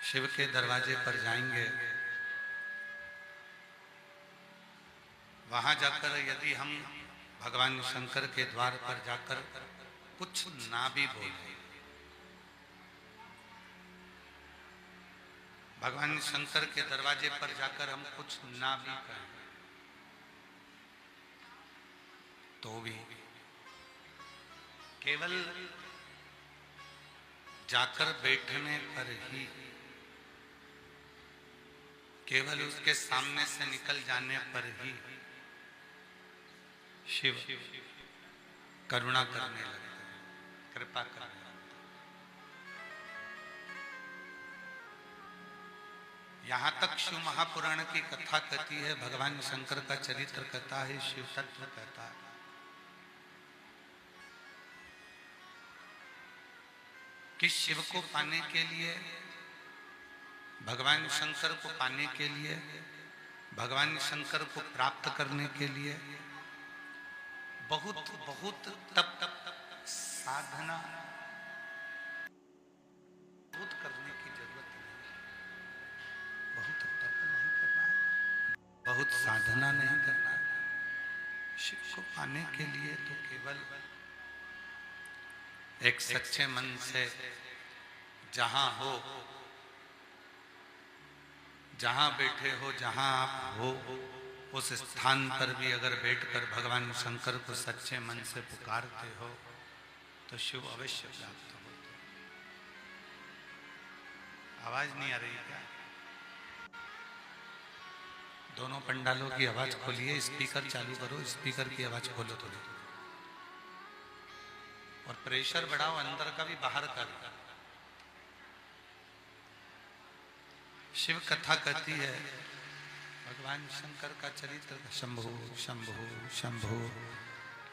शिव के दरवाजे पर जाएंगे, वहां जाकर यदि हम भगवान शंकर के द्वार पर जाकर कुछ ना भी बोले, भगवान शंकर के दरवाजे पर जाकर हम कुछ ना भी कहें, तो भी केवल जाकर बैठने पर ही, केवल उसके सामने से निकल जाने पर ही शिव करुणा करने लगते हैं, कृपा करने लगते हैं। यहां तक शिव महापुराण की कथा कहती है, भगवान शंकर का चरित्र कहता है, शिव तत्व कहता है कि शिव को पाने के लिए, भगवान शंकर को पाने के लिए, भगवान शंकर को प्राप्त करने के लिए बहुत बहुत तप साधना बहुत करने की जरूरत नहीं, बहुत तप नहीं करना है, बहुत साधना नहीं करना है। शिव को पाने के लिए तो केवल एक सच्चे मन से जहां हो, जहां बैठे हो, जहां आप हो, उस स्थान पर भी अगर बैठकर भगवान शंकर को सच्चे मन से पुकारते हो तो शिव अवश्य प्राप्त होते। आवाज नहीं आ रही क्या? दोनों पंडालों की आवाज खोलिए, स्पीकर चालू करो, स्पीकर की आवाज खोलो थोड़ी, और प्रेशर बढ़ाओ, अंदर का भी बाहर का भी। शिव कथा कहती है, भगवान शंकर का चरित्र, शंभु शंभु शंभु,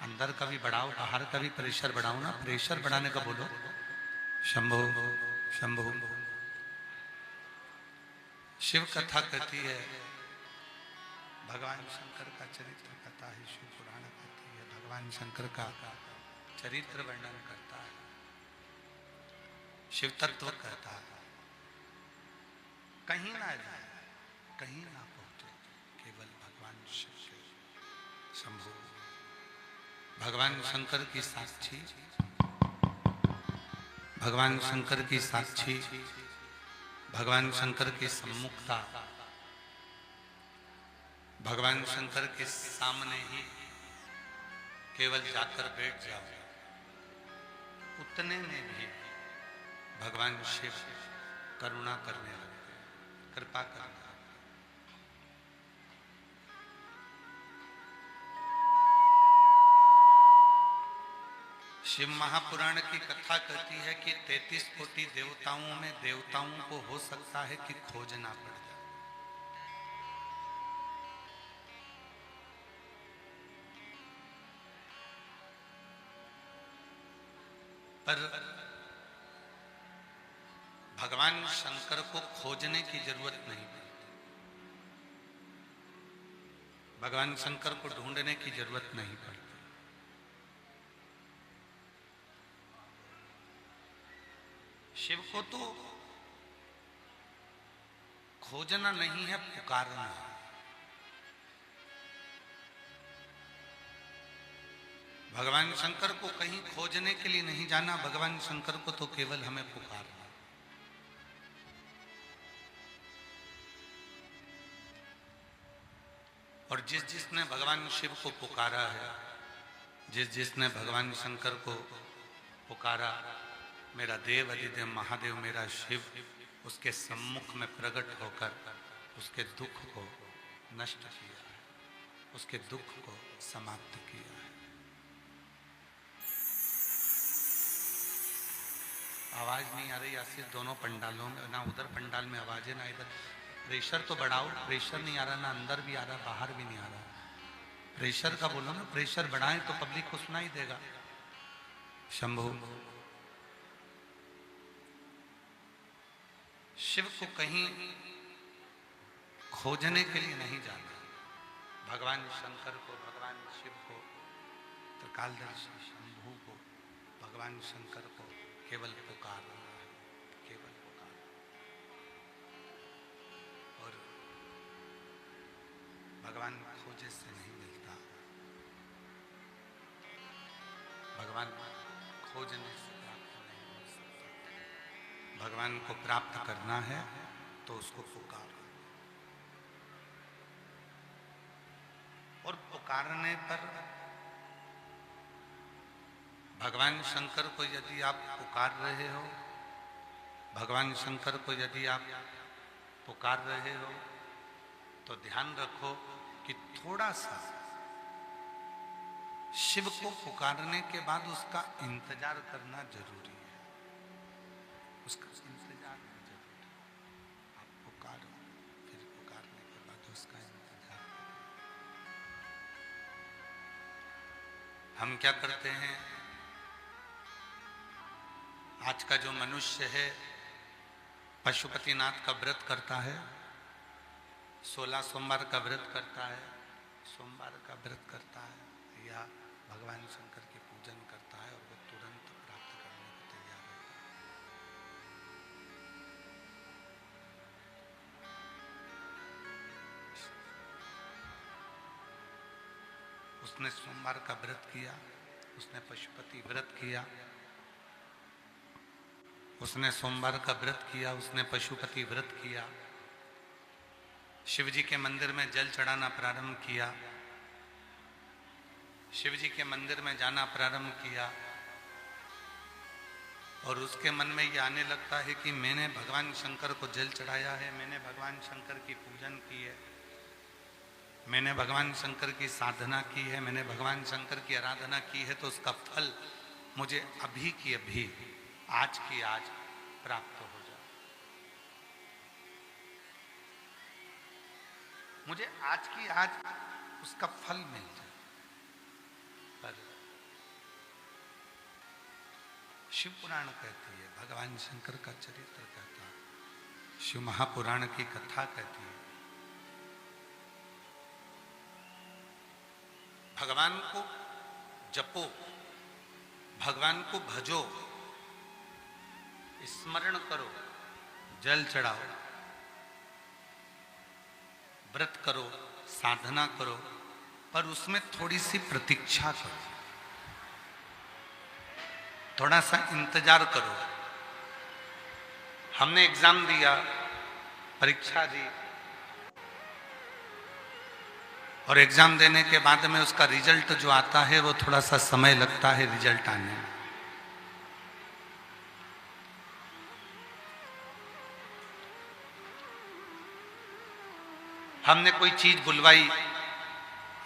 अंदर का भी बढ़ाओ, बाहर का भी प्रेशर बढ़ाओ ना, प्रेशर बढ़ाने का बोलो, शंभु शंभु। शिव कथा कहती है, भगवान शंकर का चरित्र कहता है, शिव पुराण कहती है, भगवान शंकर का चरित्र वर्णन करता है, शिव तत्व कहता है। कहीं ना जाए, कहीं ना पहुंचे, केवल भगवान शिव शंभु, भगवान शंकर की साक्षी, भगवान शंकर की साक्षी, भगवान शंकर की सम्मुखता, भगवान शंकर के सामने ही केवल जाकर बैठ जाओ, उतने में भी भगवान शिव करुणा करने लगते, कृपा करने। शिव महापुराण की कथा कहती है कि 33 कोटि देवताओं में देवताओं को हो सकता है कि खोजना पड़ जाए, पर भगवान शंकर को खोजने की जरूरत नहीं पड़ती, भगवान शंकर को ढूंढने की जरूरत नहीं पड़ती। शिव को तो खोजना नहीं है, पुकारना है। भगवान शंकर को कहीं खोजने के लिए नहीं जाना, भगवान शंकर को तो केवल हमें पुकारना। और जिस जिसने भगवान शिव को पुकारा है, जिस जिसने भगवान शंकर को पुकारा, मेरा देव अधिदेव महादेव मेरा शिव, उसके सम्मुख में प्रकट होकर उसके दुख को नष्ट किया है, उसके दुख को समाप्त किया है। आवाज नहीं आ रही आसिफ? दोनों पंडालों में, ना उधर पंडाल में आवाज है ना इधर। प्रेशर तो बढ़ाओ, प्रेशर नहीं आ रहा, ना अंदर भी आ रहा, बाहर भी नहीं आ रहा। प्रेशर का बोलो ना, प्रेशर बढ़ाएं तो पब्लिक को सुनाई देगा। शंभु, शिव को कहीं खोजने के लिए नहीं जाना, भगवान शंकर को, भगवान शिव को, त्रिकालदर्शी शंभु को, भगवान शंकर को केवल पुकारना है, केवल पुकारना। खोजे से नहीं मिलता, भगवान खोजने से प्राप्त नहीं हो सकता। भगवान को प्राप्त करना है तो उसको पुकार, और पुकारने पर भगवान शंकर को यदि आप पुकार रहे हो, भगवान शंकर को यदि आप पुकार रहे हो, तो ध्यान रखो कि थोड़ा सा शिव को पुकारने के बाद उसका इंतजार करना जरूरी है। उसका इंतजार जरूरी है। आप पुकारो, फिर पुकारने के बाद उसका इंतजार करो। हम क्या करते हैं, आज का जो मनुष्य है पशुपतिनाथ का व्रत करता है, 16 सोमवार का व्रत करता है, सोमवार का व्रत करता है, या भगवान शंकर की पूजन करता है, और वो तुरंत प्राप्त करने को तैयार होता है। उसने सोमवार का व्रत किया, उसने पशुपति व्रत किया, उसने सोमवार का व्रत किया, उसने पशुपति व्रत किया, शिव जी के मंदिर में जल चढ़ाना प्रारंभ किया, शिव जी के मंदिर में जाना प्रारंभ किया, और उसके मन में ये आने लगता है कि मैंने भगवान शंकर को जल चढ़ाया है, मैंने भगवान शंकर की पूजन की है, मैंने भगवान शंकर की साधना की है, मैंने भगवान शंकर की आराधना की है, तो उसका फल मुझे अभी की अभी, आज की आज प्राप्त हो जाए, मुझे आज की आज उसका फल मिल जाए। पर शिव पुराण कहती है, भगवान शंकर का चरित्र कहता है, शिव महापुराण की कथा कहती है, भगवान को जपो, भगवान को भजो, स्मरण करो, जल चढ़ाओ, व्रत करो, साधना करो, पर उसमें थोड़ी सी प्रतीक्षा करो, थोड़ा सा इंतजार करो। हमने एग्जाम दिया, परीक्षा दी, और एग्जाम देने के बाद में उसका रिजल्ट जो आता है वो थोड़ा सा समय लगता है रिजल्ट आने में। हमने कोई चीज बुलवाई,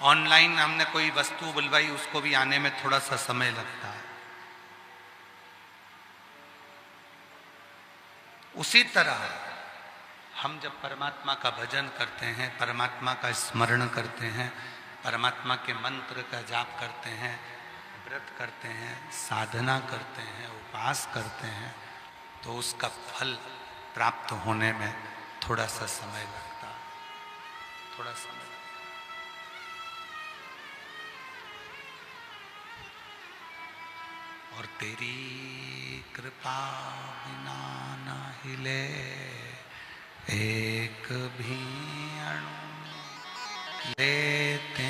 ऑनलाइन हमने कोई वस्तु बुलवाई, उसको भी आने में थोड़ा सा समय लगता है। उसी तरह हम जब परमात्मा का भजन करते हैं, परमात्मा का स्मरण करते हैं, परमात्मा के मंत्र का जाप करते हैं, व्रत करते हैं, साधना करते हैं, उपास करते हैं, तो उसका फल प्राप्त होने में थोड़ा सा समय लगता है, थोड़ा समय लगता है। और तेरी कृपा बिना न हिले एक भी अणु, लेते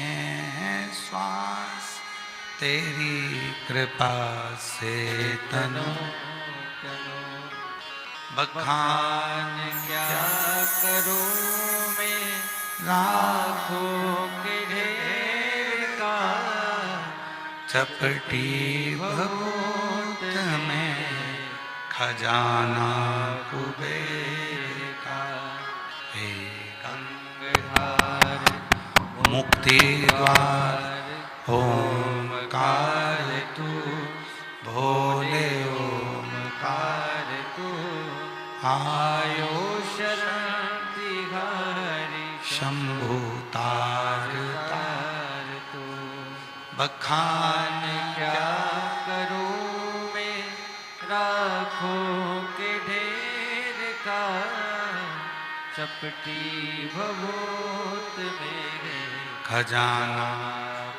हैं श्वास तेरी कृपा से तनु, बखान क्या करूं मैं लाखों के ढेर का, चपटी भभूत में खजाना कुबेर का। हे गंगाधार मुक्ति द्वार ओमकार तू, भोले ओमकार तू, आयो शरण तिहारी शंभु तार तार तू। बखान क्या करूं मैं राखों के ढेर का, चपटी भभूत मेरे खजाना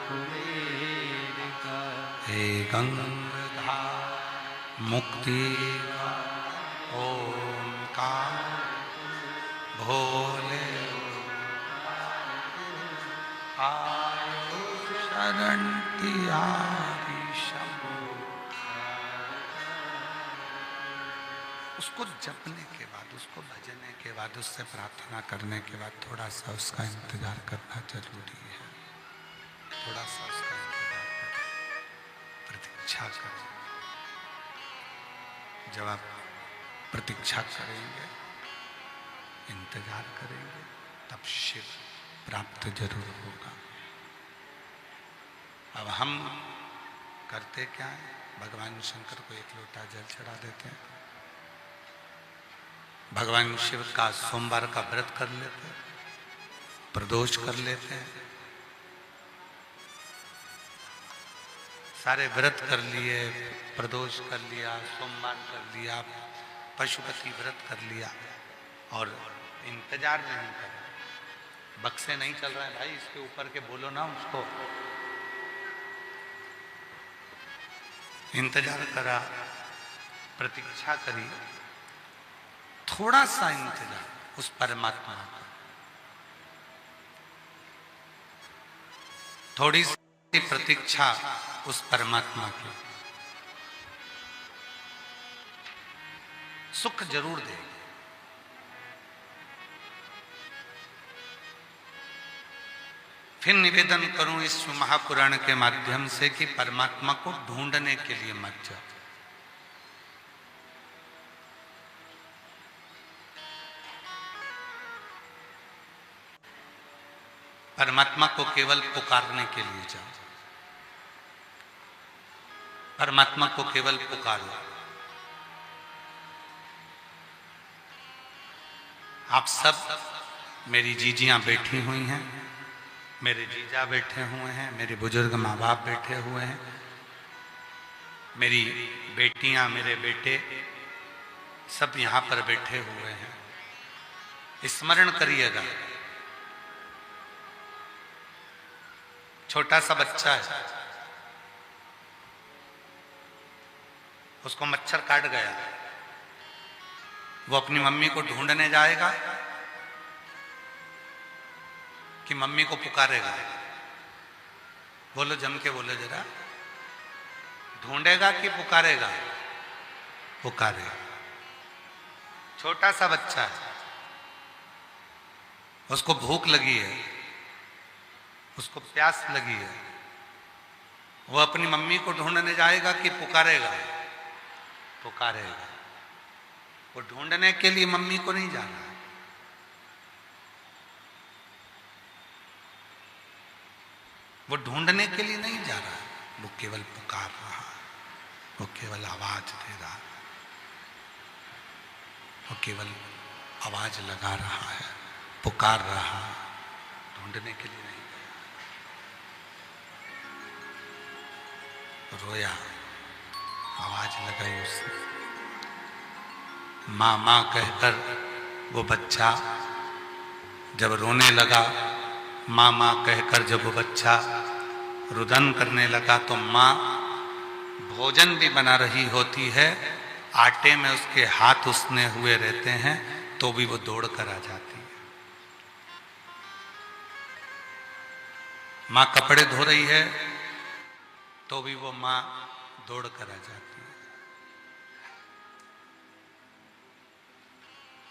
कुबेर का। हे गंगाधार मुक्ति ओमकार भोले आयो शरण तिहारी शंभो। उसको जपने के बाद, उसको भजने के बाद, उससे प्रार्थना करने के बाद थोड़ा सा उसका इंतजार करना जरूरी है। थोड़ा सा उसका इंतजार करें, प्रतीक्षा करें। जब आप प्रतीक्षा करेंगे, इंतजार करेंगे, तब शिव प्राप्त जरूर होगा। अब हम करते क्या है, भगवान शंकर को एक लोटा जल चढ़ा देते हैं, भगवान शिव का सोमवार का व्रत कर लेते हैं, प्रदोष कर लेते हैं, सारे व्रत कर लिए, प्रदोष कर लिया, सोमवार कर लिया, पशुपति व्रत कर लिया, और इंतजार नहीं कर, बक्से नहीं चल रहा है भाई, इसके ऊपर के बोलो ना उसको। इंतजार करा, प्रतीक्षा करी, थोड़ा सा इंतजार उस परमात्मा का, थोड़ी सी प्रतीक्षा उस परमात्मा की, सुख जरूर देगा। फिर निवेदन करूं इस महापुराण के माध्यम से कि परमात्मा को ढूंढने के लिए मत जाओ। परमात्मा को केवल पुकारने के लिए जाओ, परमात्मा को केवल पुकारो। आप सब, मेरी जीजियां बैठी हुई हैं, मेरे जीजा बैठे हुए हैं, मेरे बुजुर्ग माँ बाप बैठे हुए हैं, मेरी बेटियां, मेरे बेटे सब यहाँ पर बैठे हुए हैं। स्मरण करिएगा, छोटा सा बच्चा है, उसको मच्छर काट गया, वो अपनी मम्मी को ढूंढने जाएगा कि मम्मी को पुकारेगा? बोलो, जम के बोलो जरा, ढूंढेगा कि पुकारेगा? पुकारेगा। छोटा सा बच्चा है, उसको भूख लगी है, उसको प्यास लगी है, वो अपनी मम्मी को ढूंढने जाएगा कि पुकारेगा? पुकारेगा। वो ढूंढने के लिए मम्मी को नहीं जाना है, वो ढूंढने के लिए नहीं जा रहा है, वो केवल पुकार रहा है, वो केवल आवाज दे रहा है, वो केवल आवाज लगा रहा है, पुकार रहा है, ढूंढने के लिए नहीं गया। रोया, आवाज लगाई उसने, माँ माँ कहकर वो बच्चा जब रोने लगा, माँ माँ कहकर जब वो बच्चा रुदन करने लगा, तो माँ भोजन भी बना रही होती है, आटे में उसके हाथ उसने हुए रहते हैं, तो भी वो दौड़ कर आ जाती है। माँ कपड़े धो रही है, तो भी वो माँ दौड़ कर आ जाती है।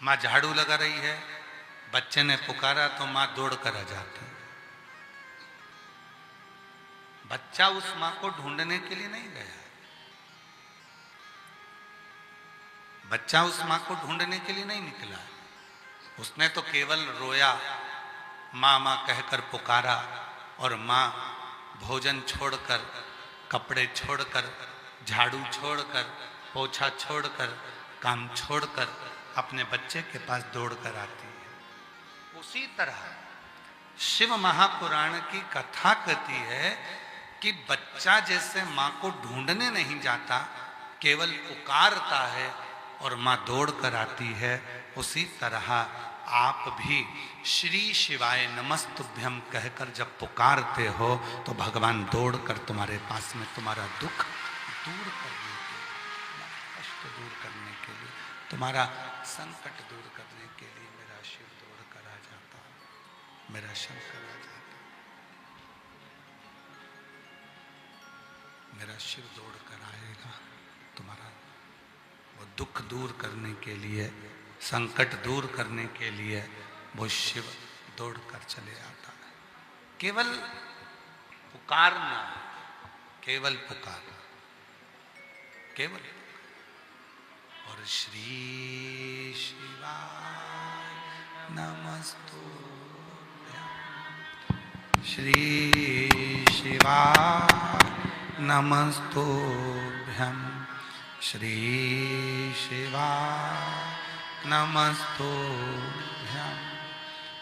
माँ झाड़ू लगा रही है, बच्चे ने पुकारा तो माँ दौड़ कर आ जाती है। बच्चा उस माँ को ढूंढने के लिए नहीं गया, बच्चा उस माँ को ढूंढने के लिए नहीं निकला, उसने तो केवल रोया, माँ माँ कहकर पुकारा, और माँ भोजन छोड़कर, कपड़े छोड़कर, झाड़ू छोड़कर, पोछा छोड़कर, काम छोड़कर अपने बच्चे के पास दौड़कर आती है। उसी तरह शिव महापुराण की कथा कहती है कि बच्चा जैसे माँ को ढूंढने नहीं जाता, केवल पुकारता है और माँ दौड़ कर आती है, उसी तरह आप भी श्री शिवाय नमस्तुभ्यम कहकर जब पुकारते हो तो भगवान दौड़ कर तुम्हारे पास में तुम्हारा दुख दूर करने के लिए, कष्ट दूर करने के लिए, तुम्हारा संकट दूर करने के लिए मेरा शिव दौड़ कर आ जाता, मेरा शंकर आ जाता। मेरा शिव दौड़ कर आएगा, तुम्हारा वो दुख दूर करने के लिए, संकट दूर करने के लिए वो शिव दौड़ कर चले आता है। केवल पुकारना, केवल पुकारना, केवल। और श्री शिवाय नमस्तुभ्यं, श्री शिवाय नमस्तुभ्यं, श्री शिवाय नमस्तुभ्यं,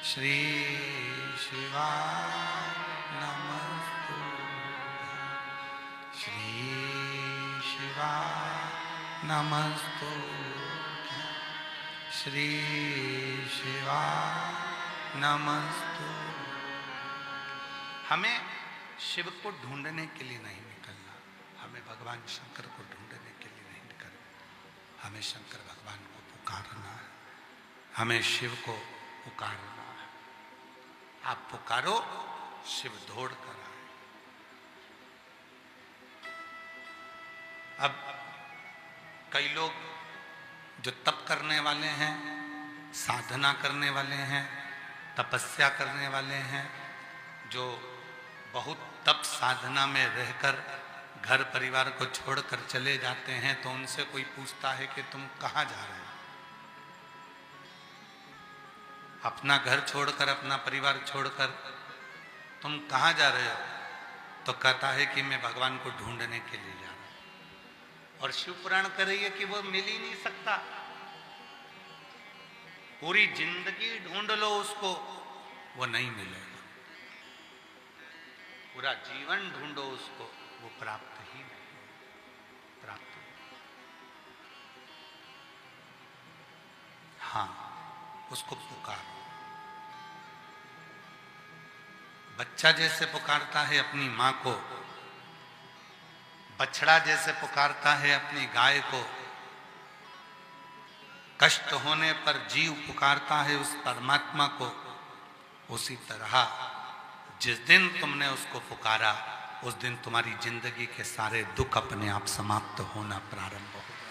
श्री शिवाय नमस्तुभ्यं, श्री शिवाय नमस्तुभ्यं, श्री शिवाय नमस्तुभ्यं। हमें शिव को ढूंढने के लिए नहीं निकलना, हमें भगवान शंकर को ढूंढने के लिए नहीं निकलना, हमें शंकर भगवान को पुकारना है, हमें शिव को पुकारना है। आप पुकारो, शिव दौड़ कर आए। अब कई लोग जो तप करने वाले हैं, साधना करने वाले हैं, तपस्या करने वाले हैं, जो बहुत तप साधना में रहकर घर परिवार को छोड़कर चले जाते हैं, तो उनसे कोई पूछता है कि तुम कहाँ जा रहे हो? अपना घर छोड़कर, अपना परिवार छोड़कर तुम कहाँ जा रहे हो? तो कहता है कि मैं भगवान को ढूंढने के लिए जा रहा हूं। और शिव पुराण कह रही है कि वो मिल ही नहीं सकता। पूरी जिंदगी ढूंढ लो उसको, वो नहीं मिलेगा। पूरा जीवन ढूंढो उसको, वो प्राप्त ही नहीं, प्राप्त नहीं। हाँ, उसको पुकारो। बच्चा जैसे पुकारता है अपनी माँ को, बछड़ा जैसे पुकारता है अपनी गाय को, कष्ट होने पर जीव पुकारता है उस परमात्मा को, उसी तरह जिस दिन तुमने उसको पुकारा, उस दिन तुम्हारी जिंदगी के सारे दुख अपने आप समाप्त होना प्रारंभ हो गए।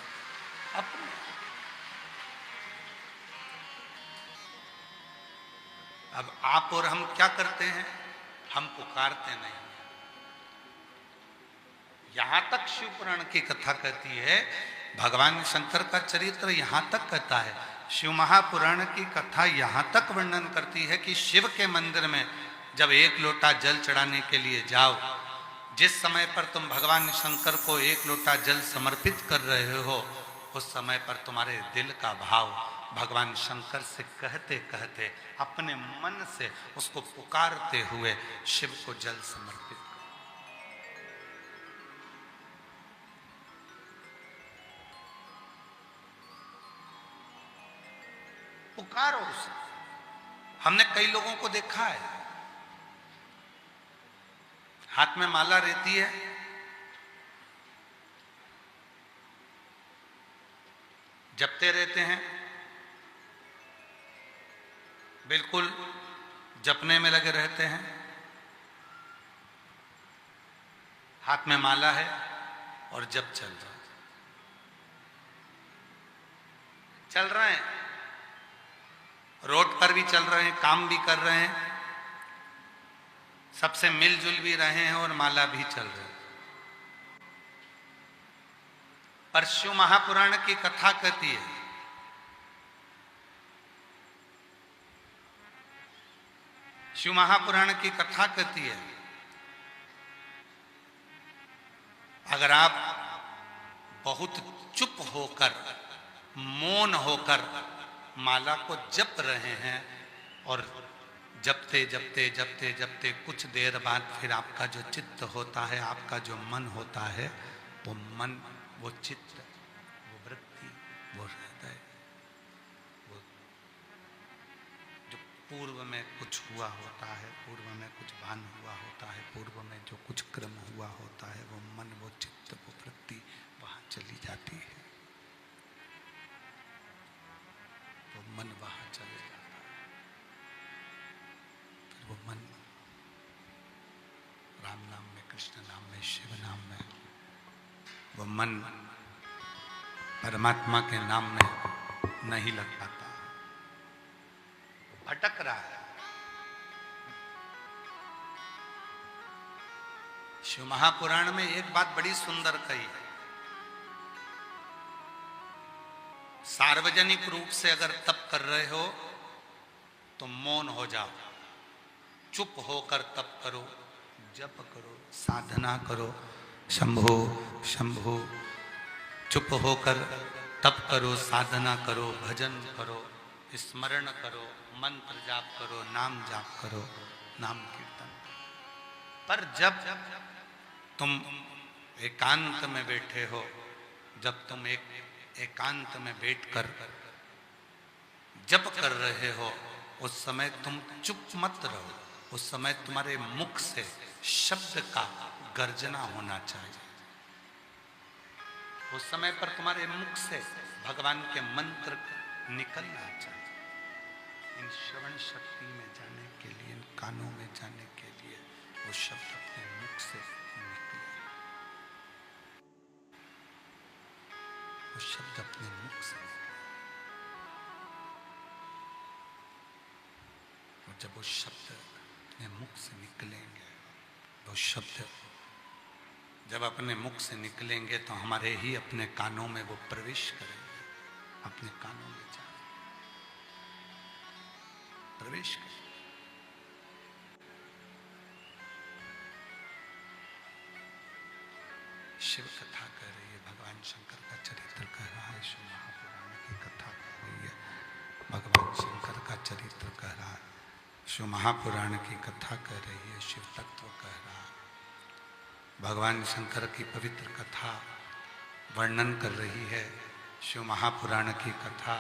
अब आप और हम क्या करते हैं? हम पुकारते नहीं। यहां तक शिव पुराण की कथा कहती है, भगवान शंकर का चरित्र यहां तक कहता है, शिव महापुराण की कथा यहां तक वर्णन करती है कि शिव के मंदिर में जब एक लोटा जल चढ़ाने के लिए जाओ, जिस समय पर तुम भगवान शंकर को एक लोटा जल समर्पित कर रहे हो, उस समय पर तुम्हारे दिल का भाव भगवान शंकर से कहते कहते अपने मन से उसको पुकारते हुए शिव को जल समर्पित करो। पुकारो उसे। हमने कई लोगों को देखा है, हाथ में माला रहती है, जपते रहते हैं, बिल्कुल जपने में लगे रहते हैं, हाथ में माला है और जप चल रहे हैं, रोड पर भी चल रहे हैं, काम भी कर रहे हैं, सबसे मिलजुल भी रहे हैं और माला भी चल रही है। पर शिव महापुराण की कथा कहती है, शिव महापुराण की कथा कहती है, अगर आप बहुत चुप होकर, मौन होकर माला को जप रहे हैं और जपते जपते जपते जपते कुछ देर बाद फिर आपका जो चित्त होता है, आपका जो मन होता है, वो मन, वो चित्त, वो वृत्ति, वो हृदय, वो जो पूर्व में कुछ हुआ होता है, पूर्व में कुछ भान हुआ होता है, पूर्व में जो कुछ क्रम हुआ होता है, वो मन, वो चित्त, वो वृत्ति वहां चली जाती है, वो मन वहां चले जाता है। फिर वो मन राम नाम में, कृष्ण नाम में, शिव नाम में वो मन परमात्मा के नाम में नहीं लग पाता, भटक रहा है। शिव महापुराण में एक बात बड़ी सुंदर कही है, सार्वजनिक रूप से अगर तप कर रहे हो तो मौन हो जाओ, चुप होकर तप करो, जप करो, साधना करो, शंभो शंभो, चुप होकर तप करो, साधना करो, भजन करो, स्मरण करो, मंत्र जाप करो, नाम जाप करो, नाम कीर्तन। पर जब तुम एकांत में बैठे हो, जब तुम एकांत में बैठकर जप कर रहे हो, उस समय तुम चुप मत रहो, उस समय तुम्हारे मुख से शब्द का गर्जना होना चाहिए। उस समय पर तुम्हारे मुख से भगवान के मंत्र निकलना चाहिए। इन श्रवण शक्ति में जाने के लिए, इन कानों में जाने के लिए वो शब्द अपने मुख से निकले, वो शब्द अपने मुख से। और जब वो शब्द अपने मुख से निकलेंगे, वो शब्द जब अपने मुख से निकलेंगे तो हमारे ही अपने कानों में वो प्रवेश करेंगे, अपने कानों में जाए प्रवेश करेंगे। शिव कथा कह रही है, भगवान शंकर का चरित्र कह रहा है, शिव महापुराण की कथा कह रही है, भगवान शंकर का चरित्र कह रहा है, शिव महापुराण की कथा कह रही है, शिव तत्व कह रहा है, भगवान शंकर की पवित्र कथा वर्णन कर रही है, शिव महापुराण की कथा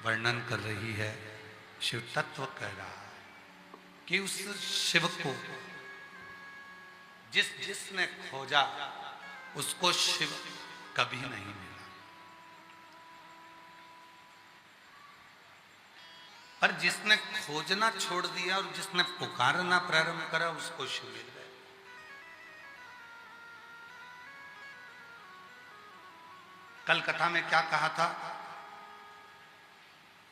वर्णन कर रही है, शिव तत्व कह रहा है कि उस शिव को जिसने खोजा उसको शिव कभी नहीं मिला, पर जिसने खोजना छोड़ दिया और जिसने पुकारना प्रारंभ करा उसको शिव मिल गया। कल कथा में क्या कहा था?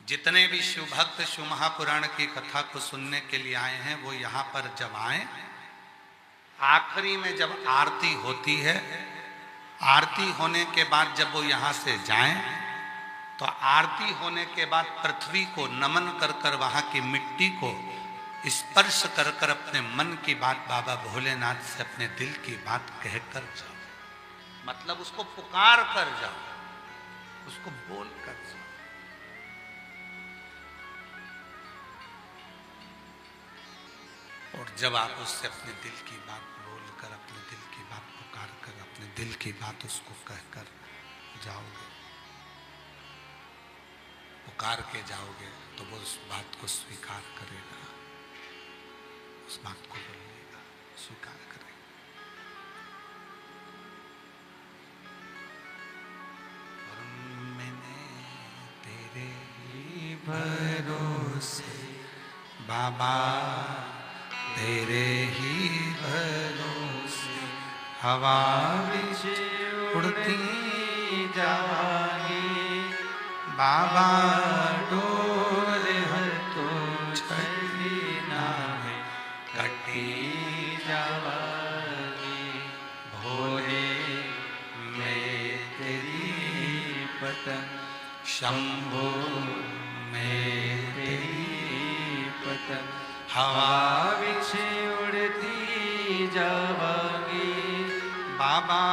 जितने भी शिव भक्त शिव महापुराण की कथा को सुनने के लिए आए हैं वो यहाँ पर जब आए, आखिरी में जब आरती होती है, आरती होने के बाद जब वो यहाँ से जाएं, तो आरती होने के बाद पृथ्वी को नमन कर कर वहाँ की मिट्टी को स्पर्श कर कर अपने मन की बात बाबा भोलेनाथ से अपने दिल की बात कहकर जाओ, मतलब उसको पुकार कर जाओ, उसको बोल कर जाओ। और जब आप उससे अपने दिल की बात बोलकर, अपने दिल की बात पुकार कर, अपने दिल की बात उसको कहकर जाओगे, पुकार के जाओगे, तो वो उस बात को स्वीकार करेगा, उस बात को बोलेगा, स्वीकार करेगा। और मैंने तेरे ही भरोसे बाबा, तेरे ही भरोसे हवा विच उड़ती जावांगी, बाबा डोर हर तो छड़ी ना है कटी जावांगी, भोले मैं तेरी पतंग, शंभो मैं तेरी पतंग, हवा विच उड़ती जावांगी, बाबा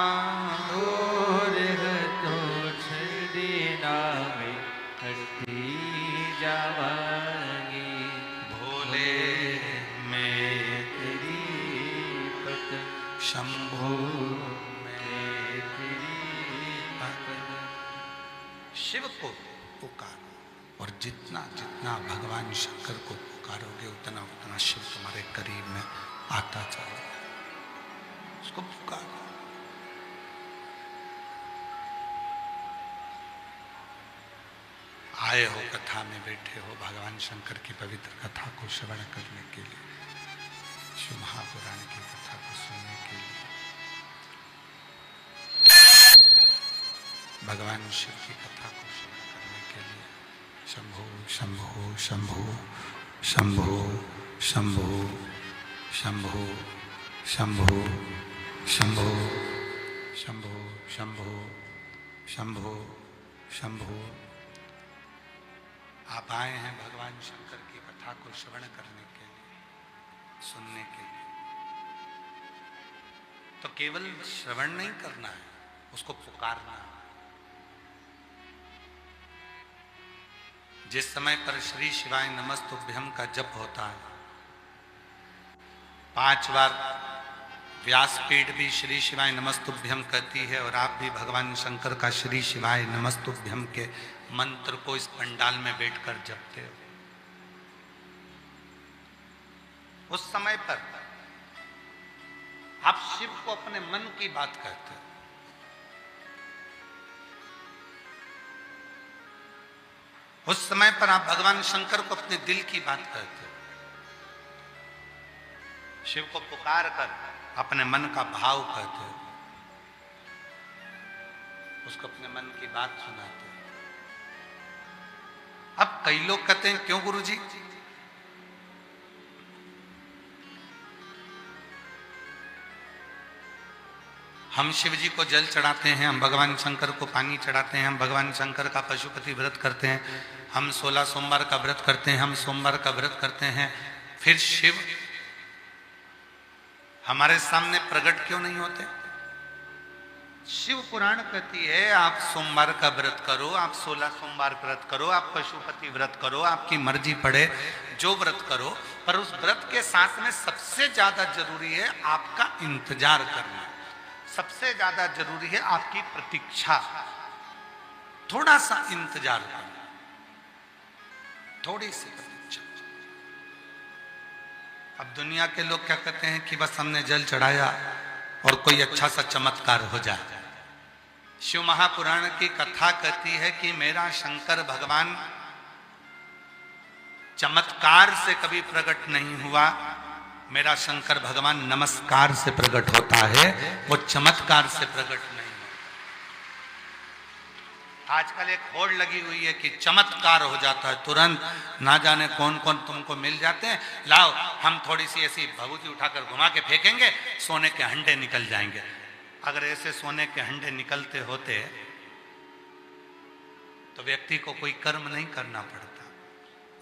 डोर तो छड़ी ना में कटी जावांगी, भोले मैं तेरी पतंग, शंभो मैं तेरी पतंग। शिव को पुकारो, और जितना जितना भगवान शंकर को पुकारोगे उतना उतना शिव तुम्हारे करीब में आता चलेगा। उसको पुकारो। आए हो कथा में, बैठे हो भगवान शंकर की पवित्र कथा को श्रवण करने के लिए, शिव महापुराण की कथा को सुनने के लिए। भगवान शिव की कथा को श्रवण करने के लिए शंभो शंभो शंभो शंभो शंभो शंभो शंभो शंभो शंभो शंभो शंभो शंभो। आप आए हैं भगवान शंकर की कथा को श्रवण करने के लिए, सुनने के लिए। तो केवल श्रवण नहीं करना है, उसको पुकारना है। जिस समय पर श्री शिवाय नमस्तुभ्यम का जप होता है, 5 बार व्यासपीठ भी श्री शिवाय नमस्तुभ्यम कहती है, और आप भी भगवान शंकर का श्री शिवाय नमस्तुभ्यम के मंत्र को इस पंडाल में बैठकर जपते हो। उस समय पर आप शिव को अपने मन की बात कहते हो। उस समय पर आप भगवान शंकर को अपने दिल की बात कहते हो। शिव को पुकार कर अपने मन का भाव कहते हो, उसको अपने मन की बात सुनाते हो। अब कई लोग कहते हैं, क्यों गुरुजी? हम शिव जी को जल चढ़ाते हैं, हम भगवान शंकर को पानी चढ़ाते हैं, हम भगवान शंकर का पशुपति व्रत करते हैं, हम 16 सोमवार का व्रत करते हैं, हम सोमवार का व्रत करते हैं, फिर शिव हमारे सामने प्रकट क्यों नहीं होते? शिव पुराण कहती है, आप सोमवार का व्रत करो, आप 16 सोमवार व्रत करो, आप पशुपति व्रत करो, आपकी मर्जी पड़े जो व्रत करो, पर उस व्रत के साथ में सबसे ज्यादा जरूरी है आपका इंतजार करना। सबसे ज्यादा जरूरी है आपकी प्रतीक्षा, थोड़ा सा इंतजार करना, थोड़ी सी प्रतीक्षा। अब दुनिया के लोग क्या कहते हैं कि बस हमने जल चढ़ाया और कोई अच्छा सा चमत्कार हो जाए। शिव महापुराण की कथा कहती है कि मेरा शंकर भगवान चमत्कार से कभी प्रकट नहीं हुआ, मेरा शंकर भगवान नमस्कार से प्रकट होता है, वो चमत्कार से प्रकट नहीं होता। आजकल एक होड़ लगी हुई है कि चमत्कार हो जाता है तुरंत, ना जाने कौन कौन तुमको मिल जाते हैं, लाओ हम थोड़ी सी ऐसी भभूति उठाकर घुमा के फेंकेंगे, सोने के हंडे निकल जाएंगे। अगर ऐसे सोने के हंडे निकलते होते तो व्यक्ति को कोई कर्म नहीं करना पड़ता।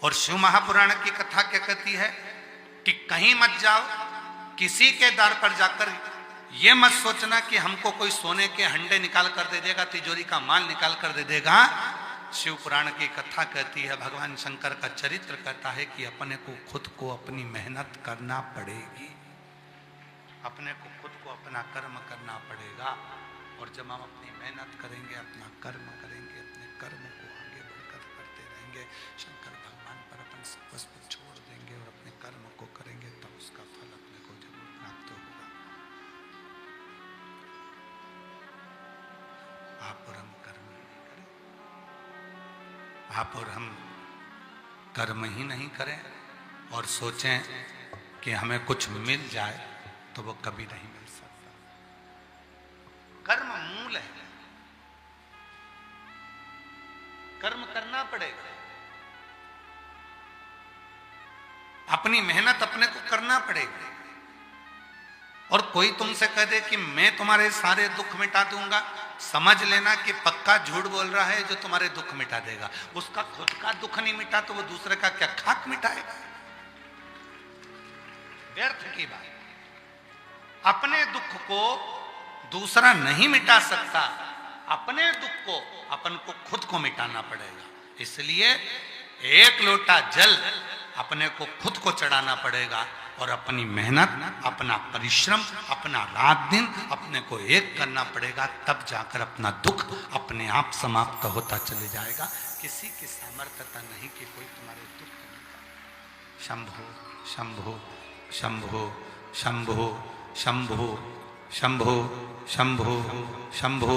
और शिव महापुराण की कथा क्या कहती है कि कहीं मत जाओ, किसी के द्वार पर जाकर ये मत सोचना कि हमको कोई सोने के हंडे निकाल कर दे देगा, तिजोरी का माल निकाल कर दे देगा। शिव पुराण की कथा कहती है, भगवान शंकर का चरित्र कहता है कि अपने को खुद को अपनी मेहनत करना पड़ेगी, अपने को खुद को अपना कर्म करना पड़ेगा। और जब हम अपनी मेहनत करेंगे, अपना कर्म करेंगे, अपने कर्म को आगे बढ़कर करते रहेंगे, शंकर भगवान पर अपन सर्वस्व छोड़ देंगे और अपने कर्म को करेंगे, तब उसका फल अपने को जरूर प्राप्त होगा। आप और हम कर्म ही नहीं करें, आप और हम कर्म ही नहीं करें और सोचें कि हमें कुछ मिल जाए, तो वो कभी नहीं मिल सकता। कर्म मूल है, कर्म करना पड़ेगा, अपनी मेहनत अपने को करना पड़ेगी। और कोई तुमसे कह दे कि मैं तुम्हारे सारे दुख मिटा दूंगा, समझ लेना कि पक्का झूठ बोल रहा है जो तुम्हारे दुख मिटा देगा। उसका खुद का दुख नहीं मिटा तो वो दूसरे का क्या खाक मिटाएगा? व्यर्थ की बात। अपने दुख को दूसरा नहीं मिटा सकता, अपने दुख को अपन को खुद को मिटाना पड़ेगा। इसलिए 1 लोटा जल अपने को खुद को चढ़ाना पड़ेगा और अपनी मेहनत, अपना परिश्रम, अपना रात दिन अपने को एक करना पड़ेगा, तब जाकर अपना दुख अपने आप समाप्त होता चले जाएगा। किसी की सामर्थ्यता नहीं कि कोई तुम्हारे दुख को मिटाए। शंभो शंभो शंभो शंभो शंभो शंभो शंभो शंभो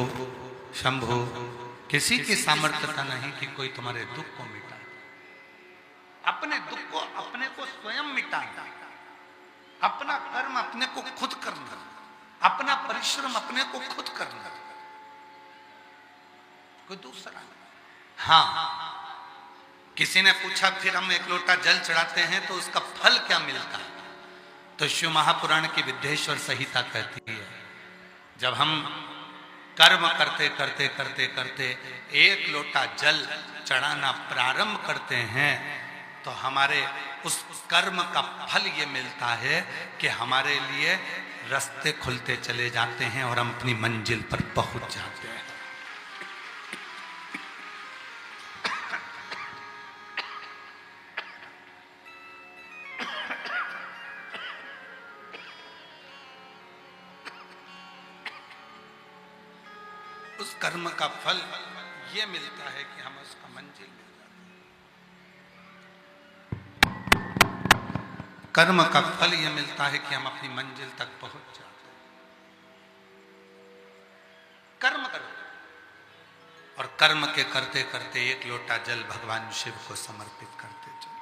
शंभो। किसी की सामर्थ्यता नहीं कि कोई तुम्हारे दुख को मिटाए। अपने दुख को अपने को स्वयं मिटाना, अपना कर्म अपने को खुद करना, अपना परिश्रम अपने को खुद करना। कोई दूसरा नहीं। हाँ, किसी ने पूछा फिर हम एक लोटा जल चढ़ाते हैं तो उसका फल क्या मिलता है? तो शिव महापुराण की विद्येश्वर संहिता कहती है, जब हम कर्म करते करते करते करते एक लोटा जल चढ़ाना प्रारंभ करते हैं तो हमारे उस कर्म का फल ये मिलता है कि हमारे लिए रास्ते खुलते चले जाते हैं और हम अपनी मंजिल पर पहुंच जाते हैं। उस कर्म का फल ये मिलता है कि हम उसका मंजिल मिल जाते हैं। कर्म का फल ये मिलता है कि हम अपनी मंजिल तक पहुंच जाते हैं। कर्म करो और कर्म के करते करते एक लोटा जल भगवान शिव को समर्पित करते चलो।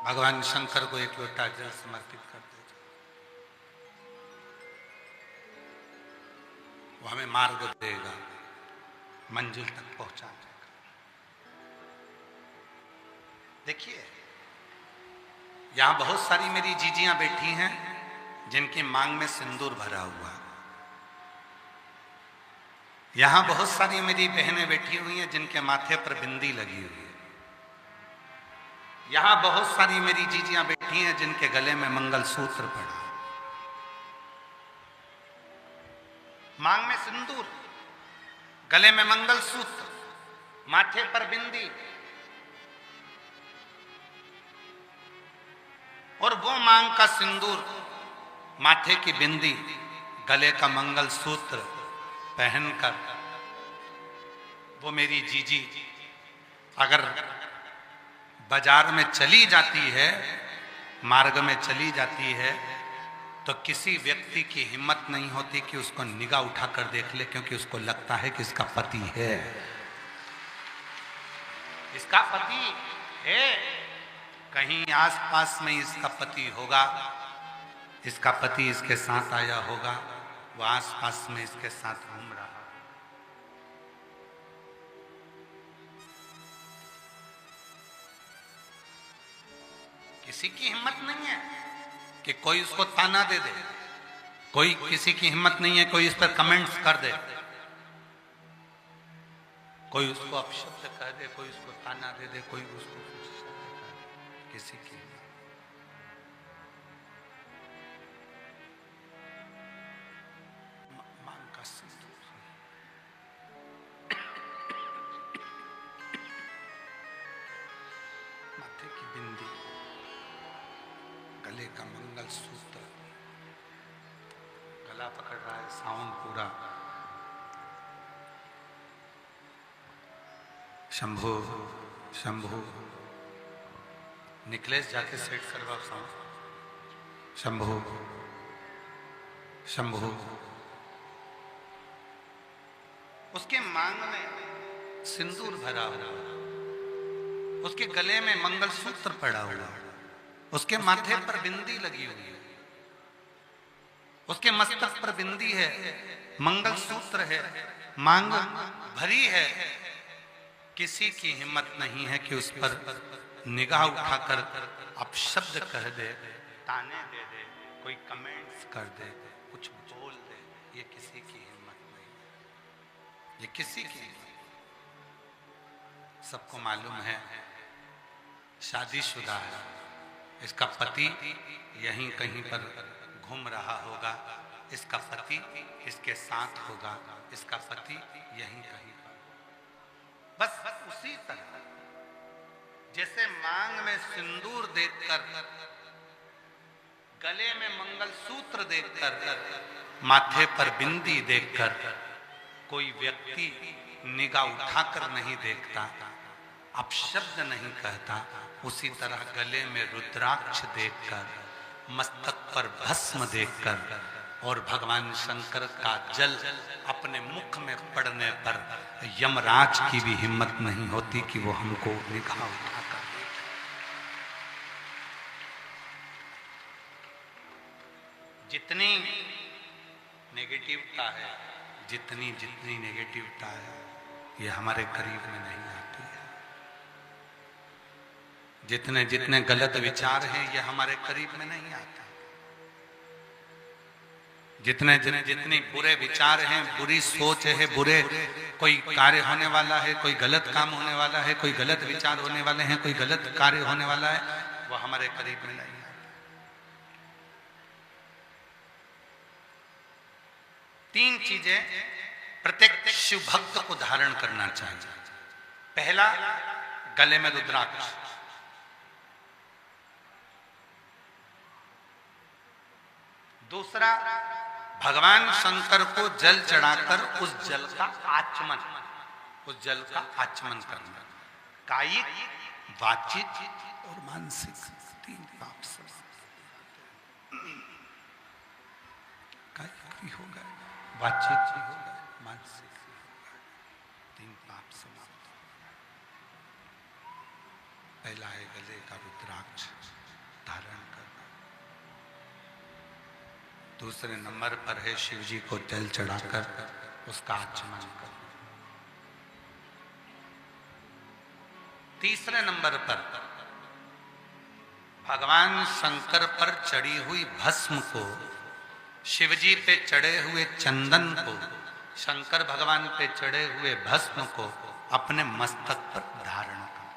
भगवान शंकर को एक लोटा जल समर्पित करते चलो, वो हमें मार्ग देगा, मंजिल तक पहुंचा देगा। देखिए, यहां बहुत सारी मेरी जीजियां बैठी हैं जिनकी मांग में सिंदूर भरा हुआ है। यहां बहुत सारी मेरी बहनें बैठी हुई हैं जिनके माथे पर बिंदी लगी हुई है। यहां बहुत सारी मेरी जीजियां बैठी हैं जिनके गले में मंगलसूत्र पड़ा है। मांग में सिंदूर, गले में मंगलसूत्र, माथे पर बिंदी, और वो मांग का सिंदूर, माथे की बिंदी, गले का मंगलसूत्र पहनकर वो मेरी जीजी अगर बाजार में चली जाती है, मार्ग में चली जाती है, तो किसी व्यक्ति की हिम्मत नहीं होती कि उसको निगाह उठाकर देख ले, क्योंकि उसको लगता है कि इसका पति है, इसका पति है। कहीं आसपास में इसका पति होगा, इसका पति इसके साथ आया होगा, वो आसपास में इसके साथ घूम रहा। किसी की हिम्मत नहीं है कि कोई उसको ताना दे दे, कोई किसी की हिम्मत नहीं है कोई इस पर कमेंट्स कर दे, कोई उसको अपशब्द कह दे, कोई उसको ताना दे दे, कोई उसको किसी की मांग का सिंदूर, माथे की बिंदी, गले का मंगलसूत्र, गला पकड़ रहा है, साउंड पूरा। शंभू शंभू, निकलेश जाके सेट करवाओ साउंड। शंभू शंभू, उसके मांग में सिंदूर भरा हुआ, उसके गले में मंगलसूत्र पड़ा हुआ, उसके माथे पर बिंदी लगी हुई है, उसके मस्तक पर बिंदी है, मंगलसूत्र है, मांग भरी है। किसी की हिम्मत नहीं है कि उस पर निगाह उठाकर अपशब्द कह दे, ताने दे दे, कोई कमेंट्स कर दे, कुछ बोल दे। ये किसी की हिम्मत नहीं, ये किसी की हिम्मत। सबको मालूम है शादीशुदा है, इसका पति यहीं कहीं पर घूम रहा होगा, इसका पति इसके साथ होगा, इसका पति यहीं कहीं पर। बस उसी तरह जैसे मांग में सिंदूर देखकर, गले में मंगलसूत्र देखकर, माथे पर बिंदी देखकर कोई व्यक्ति निगाह उठाकर नहीं देखता, अपशब्द नहीं कहता, उसी तरह गले में रुद्राक्ष देखकर, मस्तक पर भस्म देखकर और भगवान शंकर का जल अपने मुख में पड़ने पर यमराज की भी हिम्मत नहीं होती कि वो हमको निगाह उठाकर देखे। जितनी नेगेटिवता है, जितनी जितनी नेगेटिविटी है ये हमारे करीब में नहीं आती है। जितने जितने गलत विचार हैं ये हमारे करीब में नहीं आते। जितने जितनी बुरे विचार हैं, बुरी सोच है, बुरे कोई कार्य होने वाला है, कोई गलत काम होने वाला है, कोई गलत विचार होने वाले हैं, कोई गलत कार्य होने वाला है, वो हमारे करीब में नहीं आते। 3 चीजें प्रत्येक शिव भक्त को धारण करना चाहिए। पहला, गले में रुद्राक्ष। दूसरा, भगवान शंकर को जल चढ़ाकर उस जल का आचमन करना। कायिक, वाचिक और मानसिक 3 पाप समाप्त। कायिक भी होगा, वाचिक भी होगा, मानसिक भी होगा, 3 पाप समाप्त। पहला है गले का रुद्राक्ष धारण करना। दूसरे नंबर पर है शिव जी को जल चढ़ाकर उसका आचमन करना। तीसरे नंबर पर भगवान शंकर पर चढ़ी हुई भस्म को, शिव जी पे चढ़े हुए चंदन को, शंकर भगवान पे चढ़े हुए भस्म को अपने मस्तक पर धारण करना।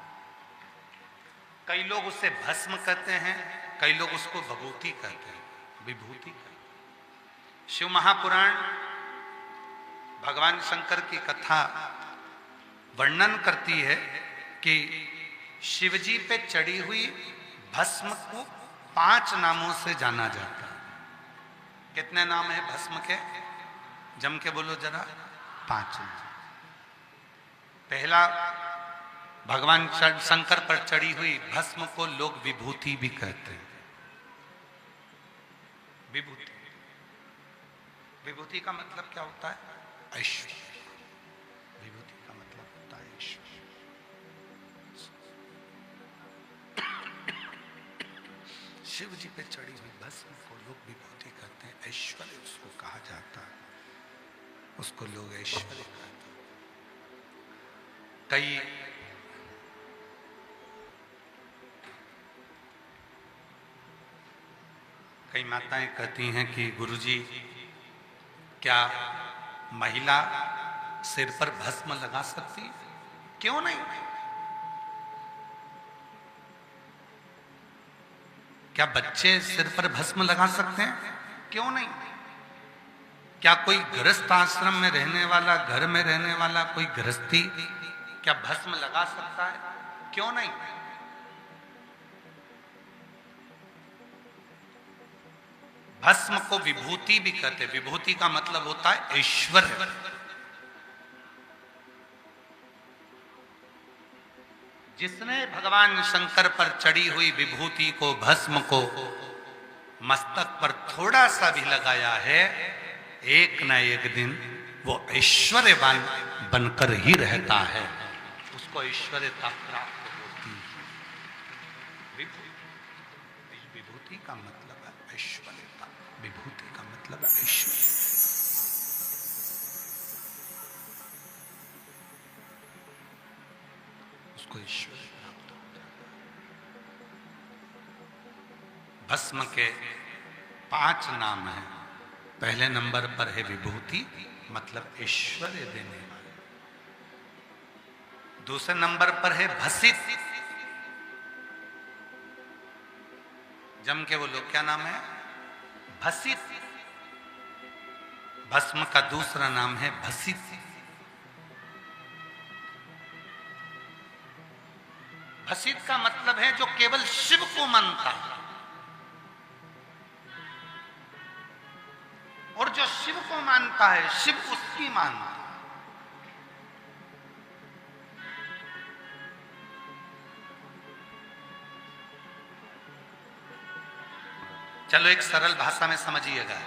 कई लोग उसे भस्म कहते हैं, कई लोग उसको विभूति कहते हैं, विभूति कहते हैं। शिव महापुराण भगवान शंकर की कथा वर्णन करती है कि शिव जी पे चढ़ी हुई भस्म को 5 नामों से जाना जाता है। कितने नाम है भस्म के? जम के बोलो जरा। 5 नाम। पहला, भगवान शंकर पर चढ़ी हुई भस्म को लोग विभूति भी कहते हैं। विभूति, विभूति का मतलब क्या होता है? ऐश्वर्य। विभूति का मतलब होता है ऐश्वर्य। शिव जी पे चढ़ी हुई भस्म को लोग विभूति कहते हैं, ऐश्वर्य उसको कहा जाता है, उसको लोग ऐश्वर्य कहते हैं। कई माताएं कहती हैं कि गुरुजी, क्या महिला सिर पर भस्म लगा सकती? क्यों नहीं? क्या बच्चे सिर पर भस्म लगा सकते हैं? क्यों नहीं? क्या कोई गृहस्थ आश्रम में रहने वाला, घर में रहने वाला कोई गृहस्थी क्या भस्म लगा सकता है? क्यों नहीं? भस्म को विभूति भी कहते हैं। विभूति का मतलब होता है ऐश्वर्य। जिसने भगवान शंकर पर चढ़ी हुई विभूति को, भस्म को मस्तक पर थोड़ा सा भी लगाया है, एक न एक दिन वो ऐश्वर्यवान बनकर ही रहता है, उसको ऐश्वर्यता प्राप्त होती है। विभूति का मतलब है ऐश्वर्यता, विभूति का मतलब है ऐश्वर्य। उसको ऐश्वर्य प्राप्त होता है। भस्म के 5 नाम हैं। पहले नंबर पर है विभूति, मतलब ऐश्वर्य देने वाले। दूसरे नंबर पर है भसित। जम के बोलो, क्या नाम है? भसित। भस्म का दूसरा नाम है भसित। भसित का मतलब है जो केवल शिव को मानता है, और जो शिव को मानता है, शिव उसकी मानता है। चलो एक सरल भाषा में समझिएगा।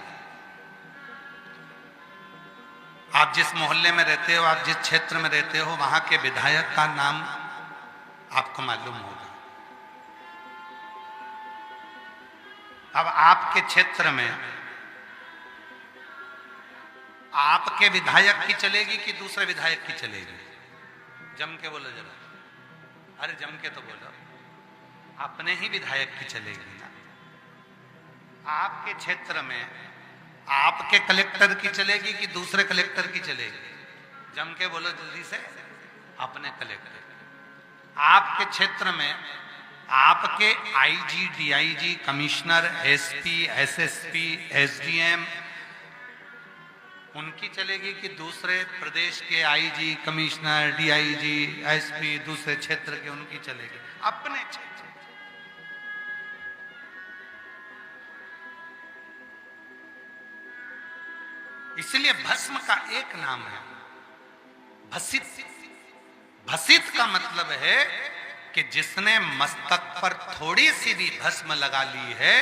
आप जिस मोहल्ले में रहते हो, आप जिस क्षेत्र में रहते हो, वहां के विधायक का नाम आपको मालूम होगा। अब आपके क्षेत्र में आपके विधायक की चलेगी कि दूसरे विधायक की चलेगी? जम के बोलो जरा, अरे जम के तो बोलो। अपने ही विधायक की चलेगी ना। आपके क्षेत्र में आपके कलेक्टर की चलेगी कि दूसरे कलेक्टर की चलेगी? जम के बोलो जल्दी से। अपने कलेक्टर। आपके क्षेत्र में आपके IG, DIG, commissioner, SP, SSP, SDM उनकी चलेगी कि दूसरे प्रदेश के आईजी, कमिश्नर, डीआईजी, एसपी दूसरे क्षेत्र के उनकी चलेगी? अपने क्षेत्र। इसलिए भस्म का एक नाम है भसित। भसित का मतलब है कि जिसने मस्तक पर थोड़ी सी भी भस्म लगा ली है।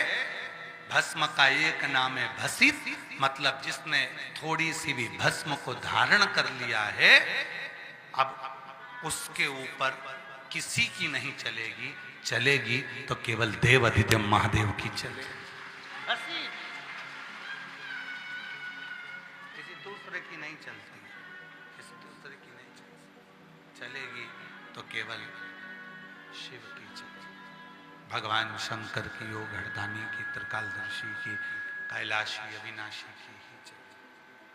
भस्म का एक नाम है भसित, मतलब जिसने थोड़ी सी भी भस्म को धारण कर लिया है, अब उसके ऊपर किसी की नहीं चलेगी, चलेगी तो केवल देव अधिदेव महादेव की चलेगी। किसी दूसरे की नहीं चलती, किसी दूसरे की नहीं चलती, चलेगी तो केवल शिव की चलेगी। भगवान शंकर की, योग हरदानी की, त्रिकालदर्शी की, कैलाशी अविनाशी की ही चलती,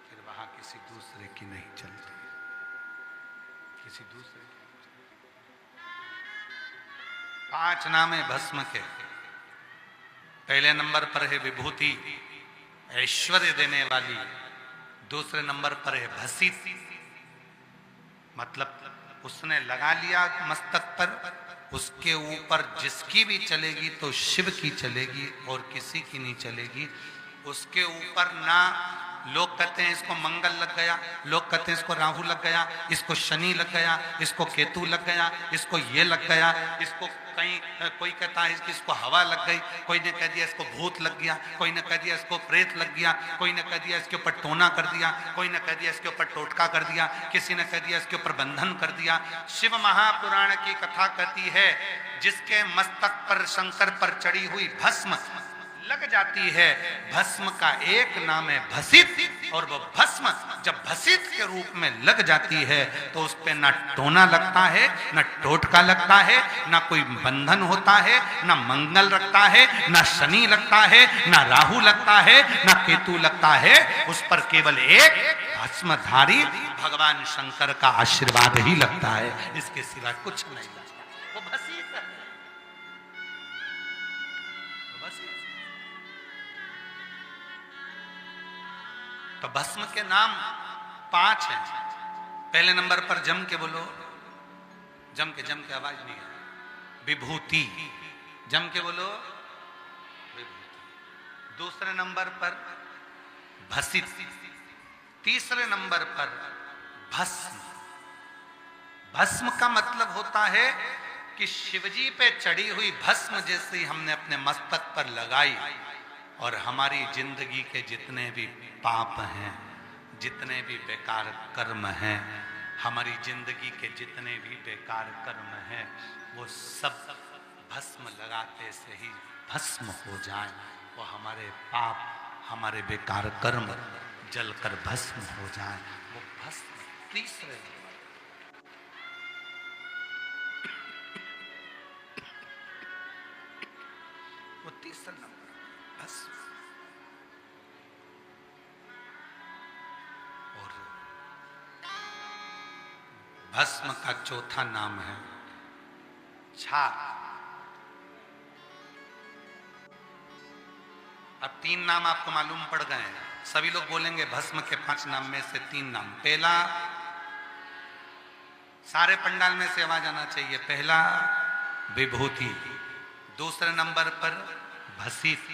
फिर वहां किसी दूसरे की नहीं चलती, किसी दूसरे की नहीं चलती। 5 नाम है भस्म के। पहले नंबर पर है विभूति, ऐश्वर्य देने वाली। दूसरे नंबर पर है भसित, मतलब उसने लगा लिया मस्तक पर, उसके ऊपर जिसकी भी चलेगी तो शिव की चलेगी और किसी की नहीं चलेगी। उसके ऊपर ना लोग कहते हैं इसको मंगल लग गया, लोग कहते हैं इसको राहु लग गया, इसको शनि लग गया, इसको केतु लग गया, इसको ये लग गया, इसको कहीं कोई कहता है इसको हवा लग गई, कोई ने कह दिया इसको भूत लग गया, कोई ने कह दिया इसको प्रेत लग गया, कोई ने कह दिया इसके ऊपर टोना कर दिया, कोई ने कह दिया इसके ऊपर टोटका कर दिया, किसी ने कह दिया इसके ऊपर बंधन कर दिया। शिव महापुराण की कथा कहती है जिसके मस्तक पर शंकर पर चढ़ी हुई भस्म लग जाती है, भस्म का एक नाम है भसित। और वो भस्म जब भसित के रूप में लग जाती है तो उस पे ना टोना लगता है, ना टोटका लगता है, ना कोई बंधन होता है, ना मंगल लगता है, ना शनि लगता है, ना राहु लगता है, ना केतु लगता है। उस पर केवल एक भस्मधारी भगवान शंकर का आशीर्वाद ही लगता है, इसके सिवा कुछ नहीं लगता। वो भसित है। तो भस्म के नाम 5 हैं। पहले नंबर पर जम के बोलो, जम के आवाज नहीं है। विभूति, जम के बोलो विभूति। दूसरे नंबर पर भसित, तीसरे नंबर पर भस्म। भस्म का मतलब होता है कि शिवजी पे चढ़ी हुई भस्म जैसे हमने अपने मस्तक पर लगाई और हमारी जिंदगी के जितने भी पाप हैं, जितने भी बेकार कर्म हैं, हमारी जिंदगी के जितने भी बेकार कर्म हैं, वो सब भस्म लगाते से ही भस्म हो जाए। वो हमारे पाप, हमारे बेकार कर्म जलकर भस्म हो जाए। वो भस्म तीसरे वो तीसरा नंबर भस्म। और भस्म का चौथा नाम है छाग। अब 3 नाम आपको मालूम पड़ गए हैं। सभी लोग बोलेंगे भस्म के 5 नाम में से 3 नाम। पहला, सारे पंडाल में से आवाज आना चाहिए। पहला विभूति, दूसरे नंबर पर भसित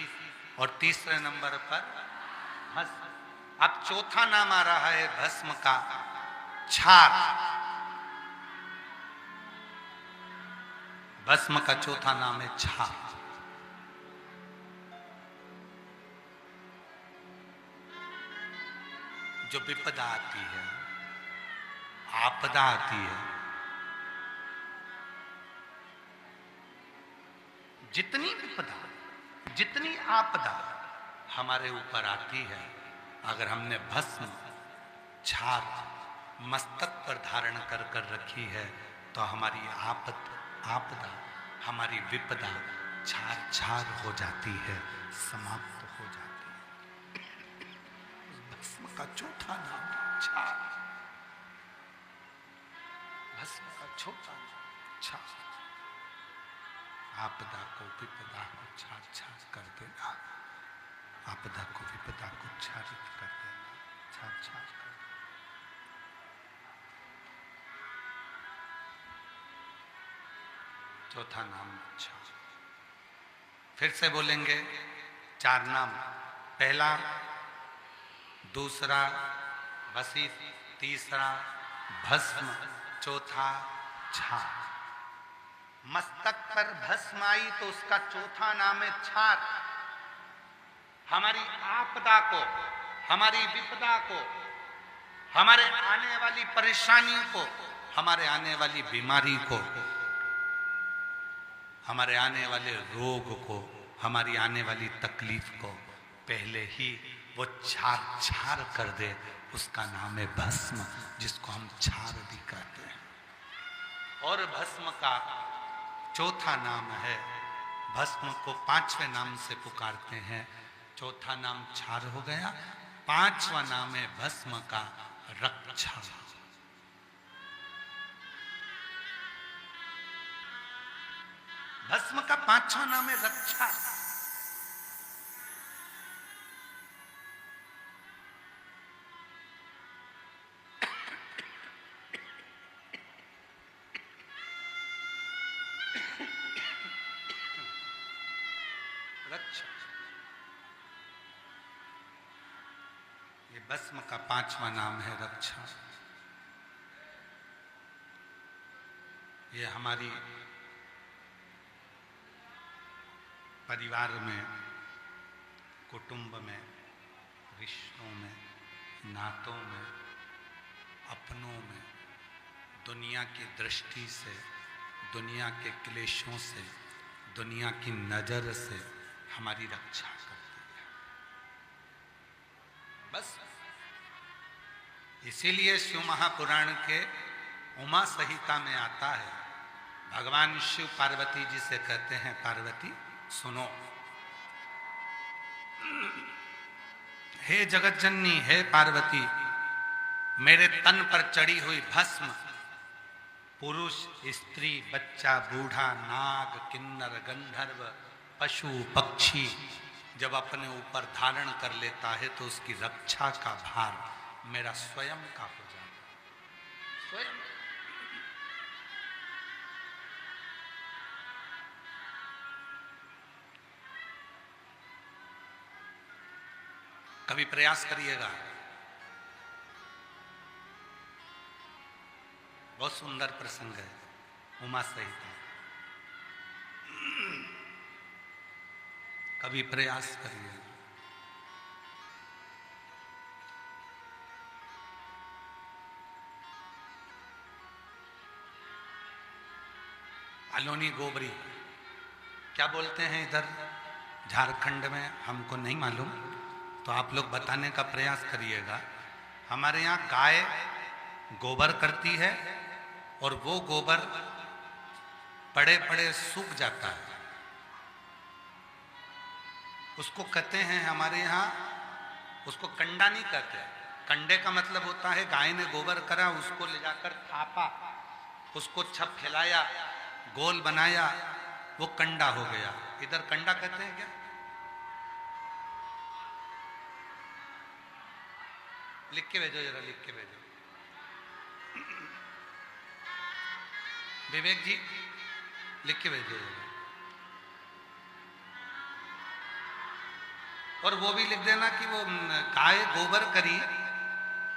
और तीसरे नंबर पर भस्म। अब चौथा नाम आ रहा है भस्म का छाग। भस्म का चौथा नाम है छाग। जो विपदा आती है, आपदा आती है, जितनी विपदा, जितनी आपदा हमारे ऊपर आती है, अगर हमने भस्म छार मस्तक पर धारण कर कर रखी है, तो हमारी आपदा, हमारी विपदा छार छार हो जाती है, समाप्त हो जाती है। भस्म का चौथा नाम छार, भस्म का छोटा नाम छार। आपदा को विपदा को छार छार कर देना, आपदा को विपदा को छारित कर देना, छार छार कर देना। चौथा नाम छार। फिर से बोलेंगे 4 नाम, पहला, दूसरा वसित, तीसरा भस्म, चौथा छार। मस्तक पर भस्म आई तो उसका चौथा नाम है छार। हमारी आपदा को, हमारी विपदा को, हमारे आने वाली परेशानियों को, हमारे आने वाली बीमारी को, हमारे आने वाले रोग को, हमारी आने वाली तकलीफ को पहले ही वो छार छार कर दे, उसका नाम है भस्म, जिसको हम छार भी कहते हैं। और भस्म का चौथा नाम है, भस्म को 5वें नाम से पुकारते हैं। चौथा नाम छार हो गया, 5वां नाम है भस्म का रक्षा। भस्म का 5वां नाम है रक्षा। रक्षा, ये भस्म का 5वां नाम है रक्षा। ये हमारी परिवार में, कुटुंब में, रिश्तों में, नातों में, अपनों में, दुनिया की दृष्टि से, दुनिया के क्लेशों से, दुनिया की नजर से हमारी रक्षा करती है। बस इसीलिए शिव महापुराण के उमा संहिता में आता है, भगवान शिव पार्वती जी से कहते हैं, पार्वती सुनो, हे जगत जननी, हे पार्वती, मेरे तन पर चढ़ी हुई भस्म पुरुष, स्त्री, बच्चा, बूढ़ा, नाग, किन्नर, गंधर्व, पशु, पक्षी जब अपने ऊपर धारण कर लेता है तो उसकी रक्षा का भार मेरा स्वयं का हो जाता है। स्वयं। कभी प्रयास करिएगा, बहुत सुंदर प्रसंग है उमा संहिता, कभी प्रयास करिए। अलोनी गोबरी क्या बोलते हैं इधर झारखंड में, हमको नहीं मालूम, तो आप लोग बताने का प्रयास करिएगा। हमारे यहाँ गाय गोबर करती है और वो गोबर पड़े पड़े सूख जाता है, उसको कहते हैं हमारे यहाँ, उसको कंडा नहीं कहते। कंडे का मतलब होता है गाय ने गोबर करा, उसको ले जाकर थापा, उसको छप फैलाया, गोल बनाया, वो कंडा हो गया। इधर कंडा कहते हैं क्या? लिख के भेजो जरा, लिख के भेजो। विवेक जी लिख के भेजो जरा। और वो भी लिख देना कि वो गाय गोबर करी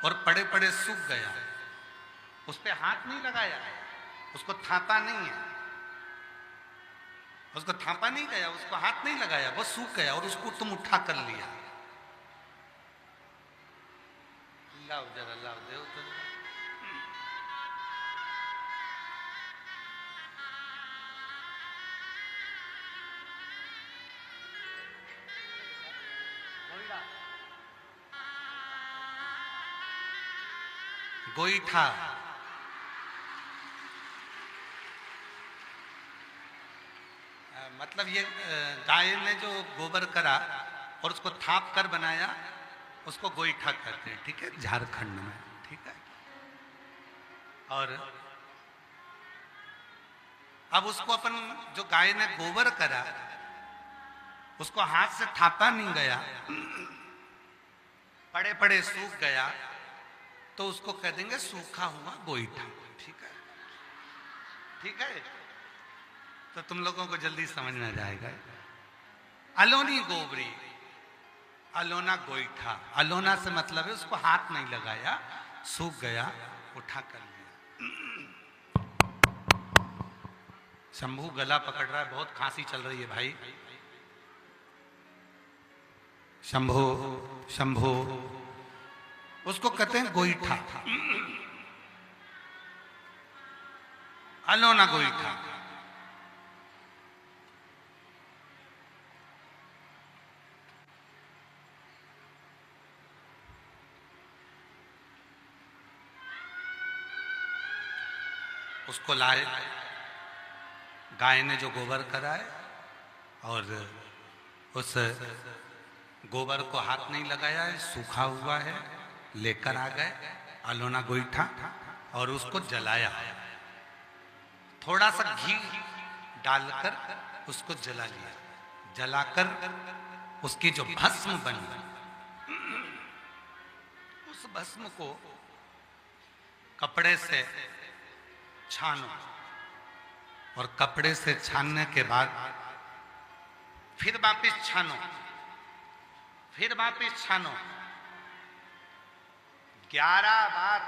और पड़े पड़े सूख गया, उस पे हाथ नहीं लगाया, उसको थापा नहीं है, उसको थापा नहीं गया, उसको हाथ नहीं लगाया, वो सूख गया और उसको तुम उठा कर लिया। लाओ जरा, लाओ, दे तो। गोईठा, मतलब ये गाय ने जो गोबर करा और उसको थाप कर बनाया, उसको गोईठा कहते हैं, ठीक है, झारखंड में, ठीक है। और अब उसको अपन जो गाय ने गोबर करा उसको हाथ से थापा नहीं गया, पड़े पड़े सूख गया, तो उसको कह देंगे सूखा हुआ गोईठा, ठीक है, ठीक है। तो तुम लोगों को जल्दी समझ में आ जाएगा। अलोनी गोबरी, अलोना गोईठा, अलोना से मतलब है उसको हाथ नहीं लगाया, सूख गया, उठा कर लिया। शंभू गला पकड़ रहा है, बहुत खांसी चल रही है भाई। शंभू, शंभू, उसको कहते हैं गोईठा, अलोना गोईठा। उसको लाए, गाय ने जो गोबर करा है और उस गोबर को हाथ नहीं लगाया है, सूखा हुआ है, लेकर आ गए अलोना गोईठा और उसको जलाया, थोड़ा सा घी डालकर उसको जला लिया, जलाकर उसकी जो भस्म बनी, उस भस्म को कपड़े से छानो और कपड़े से छानने के बाद फिर वापिस छानो, फिर वापिस छानो, 11 बार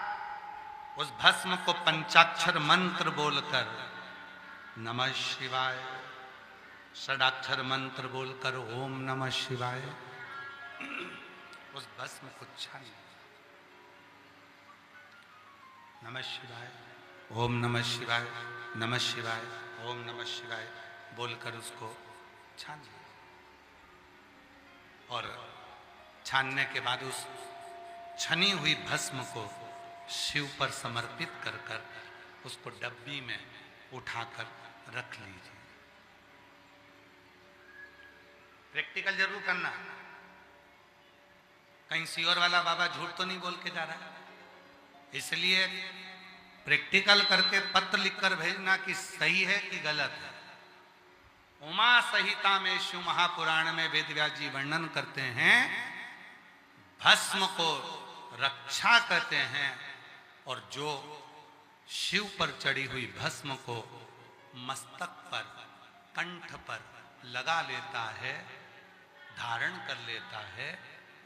उस भस्म को पंचाक्षर मंत्र बोलकर, नमः शिवाय, षडाक्षर मंत्र बोलकर ओम नमः शिवाय, उस भस्म को छानो, नमः शिवाय, ओम नमः शिवाय, नमः शिवाय, ओम नमः शिवाय बोलकर उसको छान लिया। और छानने के बाद उस छनी हुई भस्म को शिव पर समर्पित कर कर उसको डब्बी में उठाकर रख लीजिए। प्रैक्टिकल जरूर करना, कहीं सियोर वाला बाबा झूठ तो नहीं बोल के जा रहा है, इसलिए प्रैक्टिकल करके पत्र लिखकर भेजना कि सही है कि गलत है। उमा संहिता में शिव महापुराण में वेदव्यास जी वर्णन करते हैं, भस्म को रक्षा कहते हैं और जो शिव पर चढ़ी हुई भस्म को मस्तक पर, कंठ पर लगा लेता है, धारण कर लेता है,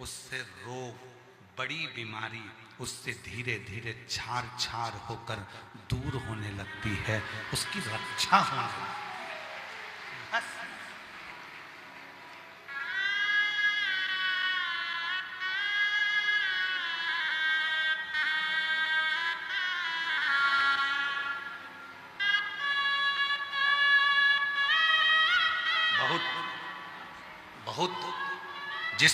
उससे रोग, बड़ी बीमारी उससे धीरे धीरे छार छार होकर दूर होने लगती है, उसकी रक्षा होने लगती है। बहुत जिस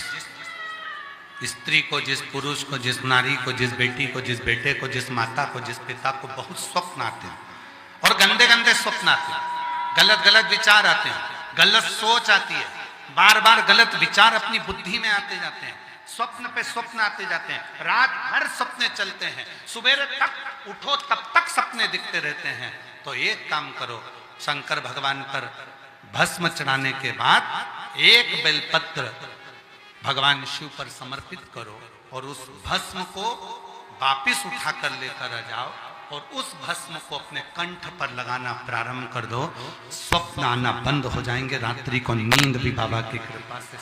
स्त्री को, जिस पुरुष को, जिस नारी को, जिस बेटी को, जिस बेटे को, जिस माता को, जिस पिता को बहुत स्वप्न आते हैं और गंदे गंदे स्वप्न आते हैं, गलत गलत विचार आते हैं, गलत सोच आती है, बार बार गलत विचार अपनी बुद्धि में आते जाते हैं, स्वप्न पे स्वप्न आते जाते हैं, रात भर सपने चलते हैं, सुबह तक उठो तब तक सपने दिखते रहते हैं। तो एक काम करो, शंकर भगवान पर भस्म चढ़ाने के बाद एक बेलपत्र भगवान शिव पर समर्पित करो और उस भस्म को वापिस उठा कर लेकर आ जाओ और उस भस्म को अपने कंठ पर लगाना प्रारंभ कर दो, स्वप्न आना बंद हो जाएंगे, रात्रि को नींद भी बाबा की कृपा से,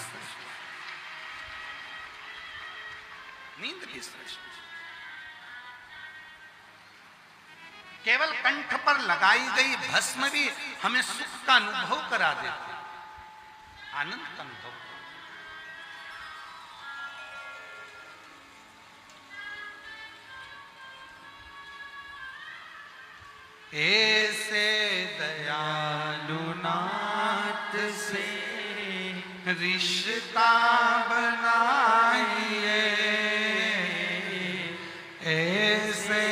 नींद भी श्रेष्ठ। केवल कंठ पर लगाई गई भस्म भी हमें सुख का अनुभव करा देती, आनंद का अनुभव। ऐसे दयालु नाथ से रिश्ता बनाइए, ऐसे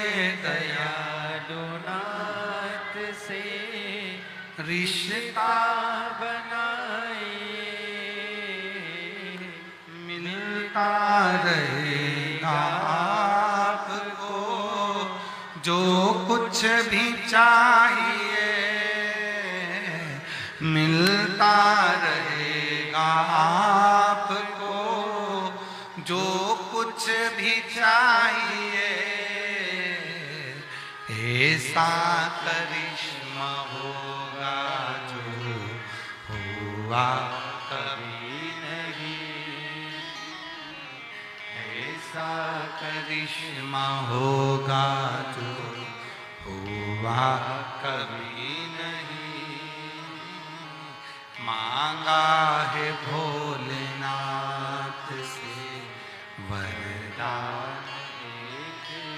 रिश्ता बनाए, मिलता रहेगा आपको जो कुछ भी चाहिए, मिलता रहेगा आपको जो कुछ भी चाहिए। ऐसा करिश्मा होगा जो हुआ कभी नहीं, ऐसा करिश्मा होगा जो हुआ कभी नहीं। मांगा है भोलेनाथ से वरदान।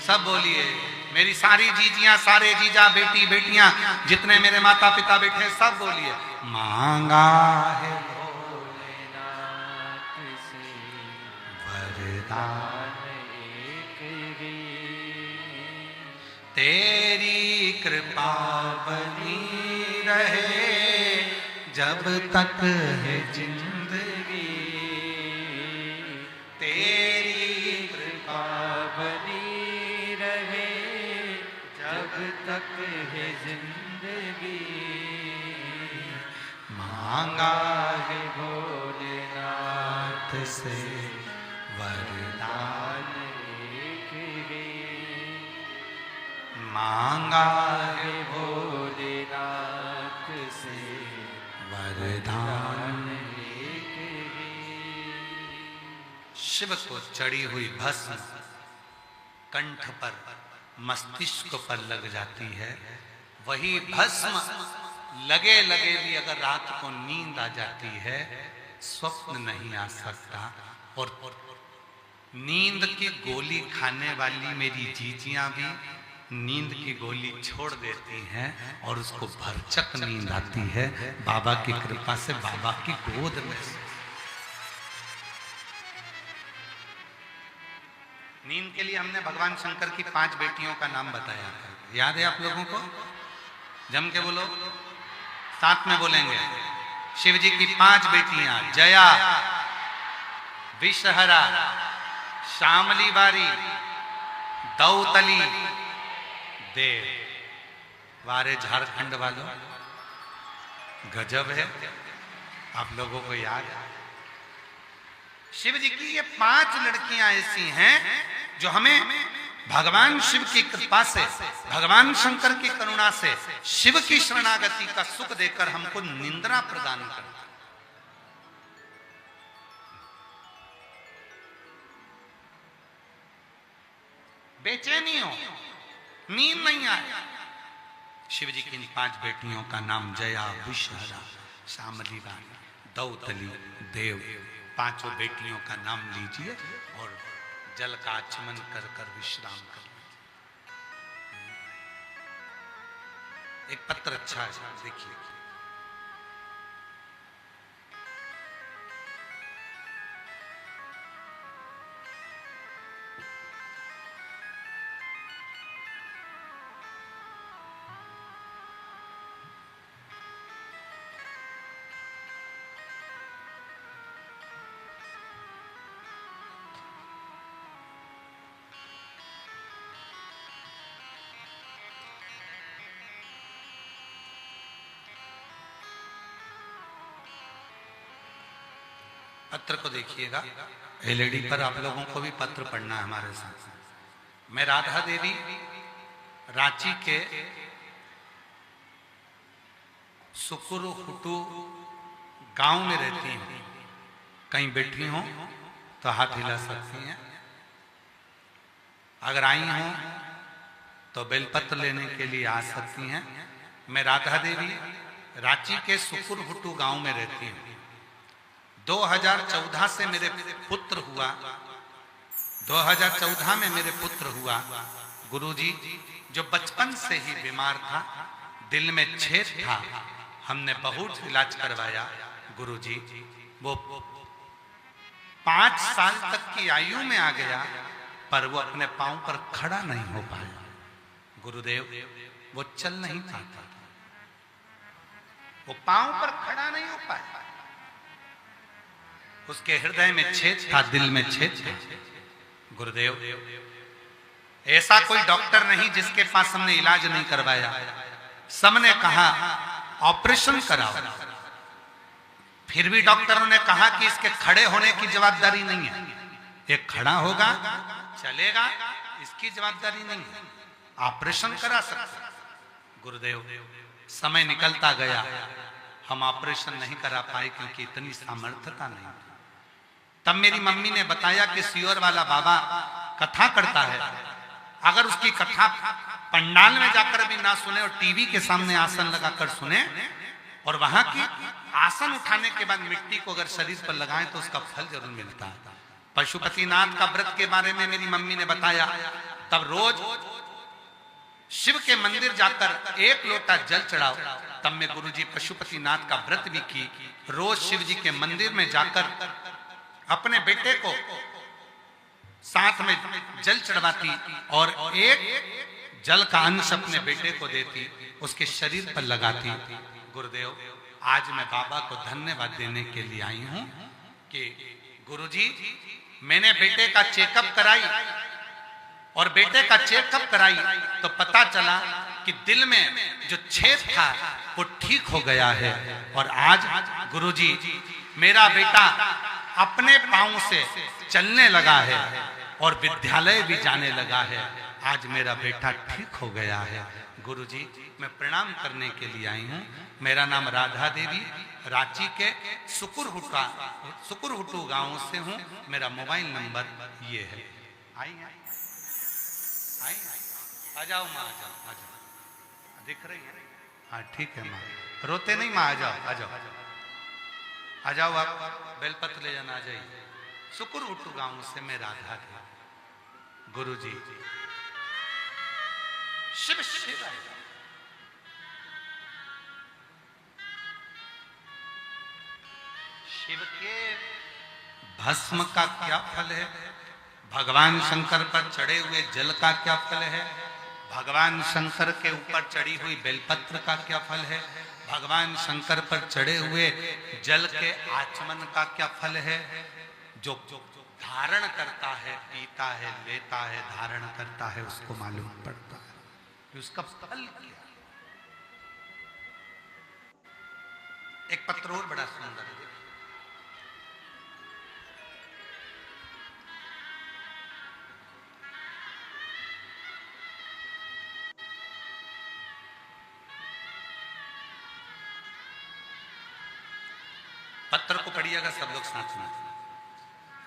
सब बोलिए, मेरी सारी जीजियां, सारे जीजा, बेटी बेटियां, जितने मेरे माता पिता बैठे, सब बोलिए, मांगा है भोलेनाथ से वरदान एक ही, तेरी कृपा बनी रहे जब तक है जिंदगी, तेरी कृपा बनी रहे जब तक है जिंदगी। मांगा है भोलेनाथ से वरदान एक ही, मांगा है भोलेनाथ से वरदान एक ही। शिव को चढ़ी हुई भस्म कंठ पर, मस्तिष्क पर लग जाती है। वही भस्म लगे लगे भी अगर रात को नींद आ जाती है, स्वप्न नहीं आ सकता। और नींद की गोली खाने वाली मेरी जीजियां भी नींद की गोली छोड़ देती हैं और उसको भरचक नींद आती है बाबा की कृपा से, बाबा की गोद में। नींद के लिए हमने भगवान शंकर की 5 बेटियों का नाम बताया, याद है आप लोगों को? जम के बोलो, साथ में बोलेंगे। शिव जी की 5 बेटियां, जया, विषहरा, श्यामली बारी, दौतली, देव। वारे झारखंड वालों, गजब है, आप लोगों को याद है? शिव जी की ये 5 लड़कियां ऐसी हैं जो हमें भगवान शिव की कृपा से, भगवान शंकर की करुणा से, शिव की शरणागति का सुख देकर हमको निंद्रा प्रदान करता। बेचैनी हो, नींद नहीं आए। शिव जी की 5 बेटियों का नाम जया, विषहरा, श्यामली बारी, दौतली, देव। 5 बेटियों का नाम लीजिए और जल का आचमन कर कर विश्राम कर। एक पत्र अच्छा है, देखिए। पत्र को देखिएगा, एलईडी पर आप लोगों को भी पत्र पढ़ना है हमारे साथ। मैं राधा देवी रांची के सुकुरुहुटु गांव में रहती हूँ। कहीं बैठी हो तो हाथ हिला सकती हैं। अगर आई हो तो बेलपत्र लेने के लिए आ सकती हैं। मैं राधा देवी रांची के सुकुरुहुटु गांव में रहती हूँ। 2014 से मेरे पुत्र हुआ, 2014 में मेरे पुत्र हुआ। गुरुजी जो बचपन से ही बीमार था, दिल में छेद था, हमने बहुत इलाज करवाया। गुरुजी वो 5 साल तक की आयु में आ गया, पर वो अपने पांव पर खड़ा नहीं हो पाया। गुरुदेव वो चल नहीं पाता, वो पांव पर खड़ा नहीं हो पाया। उसके हृदय में छेद था, दिल में छेद था। गुरुदेव, ऐसा कोई डॉक्टर नहीं जिसके पास हमने इलाज नहीं करवाया। सबने कहा ऑपरेशन कराओ, फिर भी डॉक्टरों ने कहा कि इसके खड़े होने की जवाबदारी नहीं है। ये खड़ा होगा, चलेगा, इसकी जवाबदारी नहीं है, ऑपरेशन करा सकते। गुरुदेव, समय निकलता गया, हम ऑपरेशन नहीं करा पाए क्योंकि इतनी सामर्थ्यता नहीं थी। तब मेरी मम्मी ने बताया कि सियोर वाला बाबा कथा करता है, अगर उसकी कथा पंडाल में जाकर भी ना सुने और टीवी के सामने आसन लगाकर सुने और वहां की आसन उठाने के बाद मिट्टी को अगर शरीर पर लगाएं तो उसका फल जरूर मिलता है। पशुपतिनाथ का व्रत के बारे में मेरी मम्मी ने बताया। तब रोज शिव के मंदिर जाकर 1 लोटा जल चढ़ाओ। तब मैं गुरुजी पशुपतिनाथ का व्रत भी की। रोज शिव जी के मंदिर में जाकर अपने बेटे को साथ में जल चढ़वाती और एक जल का अंश अपने बेटे को देती, उसके शरीर पर लगाती। गुरुदेव, आज मैं बाबा को धन्यवाद देने के लिए आई हूं कि गुरुजी, मैंने बेटे का चेकअप कराई और बेटे का चेकअप कराई तो पता चला कि दिल में जो छेद था वो ठीक हो गया है। और आज गुरुजी, मेरा बेटा अपने पांव से चलने लगा है और विद्यालय भी जाने लगा है। आज मेरा बेटा ठीक हो गया है। गुरुजी, मैं प्रणाम करने के लिए आई हूँ। मेरा नाम राधा देवी, रांची के सुकुरहुटू गांव से हूँ। मेरा मोबाइल नंबर ये है। आई आ जाओ माँ, आ जाओ। दिख रही है? हाँ ठीक है माँ, रोते नहीं माँ, आ जाओ आ जाओ आ जाओ। आप बेलपत्र ले जाना, आ जाइए। सुकुरहुटू गांव से मैं राधा थी। गुरुजी, शिव शिव शिव के भस्म का क्या फल है? भगवान शंकर पर चढ़े हुए जल का क्या फल है? भगवान शंकर के ऊपर चढ़ी हुई बेलपत्र का क्या फल है? भगवान शंकर पर चढ़े हुए जल के आचमन का क्या फल है? जो धारण करता है, पीता है, लेता है, धारण करता है, उसको मालूम पड़ता है कि उसका फल क्या। एक पत्र और बड़ा सुंदर है। पत्र को पढ़िएगा सब लोग साथ में।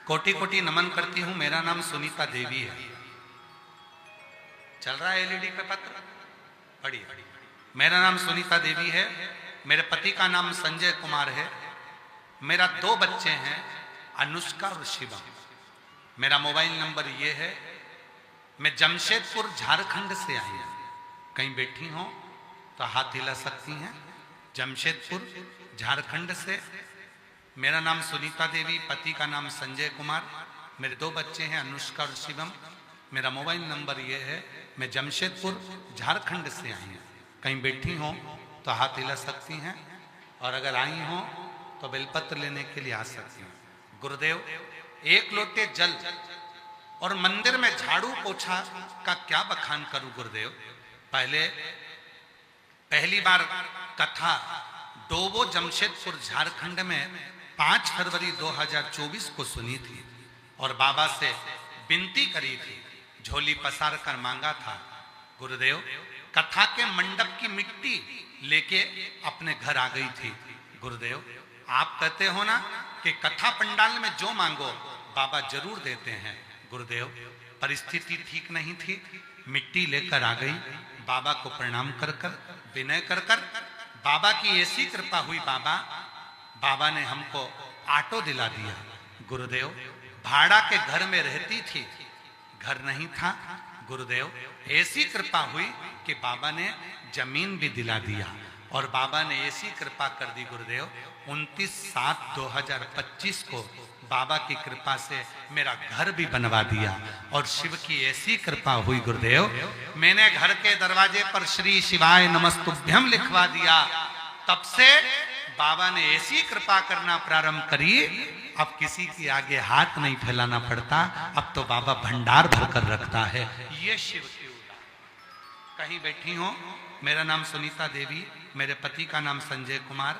कोटि कोटि नमन करती हूं, मेरा नाम सुनीता देवी है। चल रहा है एलईडी पे पत्र, पढ़िए। मेरा नाम सुनीता देवी है, मेरे पति का नाम संजय कुमार है, मेरा 2 बच्चे हैं, अनुष्का और शिवम। मेरा मोबाइल नंबर ये है। मैं जमशेदपुर झारखंड से आई हूं। कहीं बैठी हो तो हाथ हिला सकती हैं। जमशेदपुर झारखंड से। मेरा नाम सुनीता देवी, पति का नाम संजय कुमार, मेरे 2 बच्चे हैं, अनुष्का और शिवम। मेरा मोबाइल नंबर ये है। मैं जमशेदपुर झारखंड से आई हूँ। कहीं बैठी हो तो हाथ हिला सकती हैं और अगर आई हो तो बेलपत्र लेने के लिए आ सकती हैं। गुरुदेव, 1 लोटे जल और मंदिर में झाड़ू पोछा का क्या बखान करूं गुरुदेव। पहली बार कथा डोबो जमशेदपुर झारखंड में 5 फरवरी 2024 को सुनी थी और बाबा से विनती करी थी, झोली पसार कर मांगा था। गुरुदेव, कथा के मंडप की मिट्टी लेके अपने घर आ गई थी। गुरुदेव, आप कहते हो ना कि कथा पंडाल में जो मांगो बाबा जरूर देते हैं। गुरुदेव, परिस्थिति ठीक नहीं थी, मिट्टी लेकर आ गई। बाबा को प्रणाम कर कर, विनय कर कर, बाबा की ऐसी कृपा हुई, बाबा ने हमको ऑटो दिला दिया। गुरुदेव, भाड़ा के घर में रहती थी, घर नहीं था। गुरुदेव, ऐसी कृपा हुई कि बाबा ने जमीन भी दिला दिया और बाबा ने ऐसी कृपा कर दी गुरुदेव, 29/7/2025 को बाबा की कृपा से मेरा घर भी बनवा दिया और शिव की ऐसी कृपा हुई गुरुदेव, मैंने घर के दरवाजे पर श्री शिवाय नमस्तुभ्यम लिखवा दिया। तब से बाबा ने ऐसी कृपा करना प्रारंभ करी, अब किसी के आगे हाथ नहीं फैलाना पड़ता, अब तो बाबा भंडार भरकर रखता है। ये शिव की उदाहरण। कहीं बैठी हो, मेरा नाम सुनीता देवी, मेरे पति का नाम संजय कुमार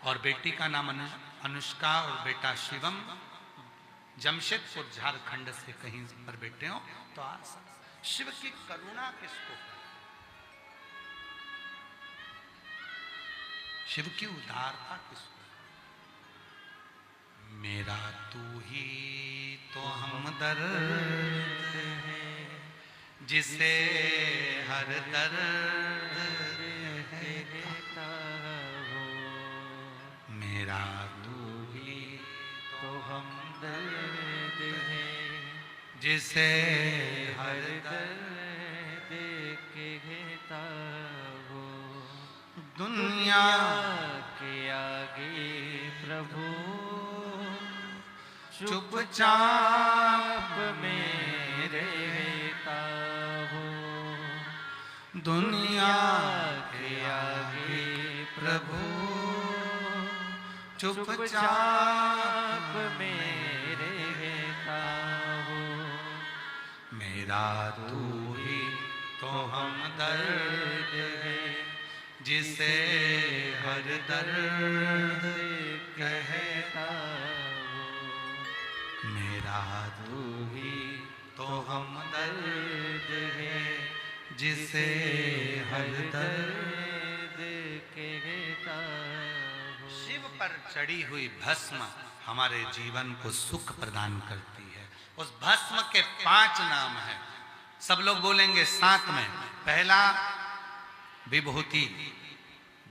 और बेटी का नाम अनुष्का और बेटा शिवम, जमशेदपुर झारखंड से कहीं पर बैठे हो तो शिव की करुणा किसको, शिव की उदारता किसको। मेरा तू ही तो हमदर्द है, जिसे हर दर्द देता हो। मेरा तू ही तो हमदर्द है, जिसे हर दर्द देता हो। दुनिया के आगे प्रभु चुपचाप में रहता हो। दुनिया के आगे प्रभु चुपचाप में रहता हो। मेरा तू ही तो हमदर्द है, जिसे हर दर्द कहता हो। मेरा तू ही तो हमदर्द है, जिसे हर दर्द कहता हो। शिव पर चढ़ी हुई भस्म हमारे जीवन को सुख प्रदान करती है। उस भस्म के 5 नाम हैं, सब लोग बोलेंगे साथ में। पहला विभूति,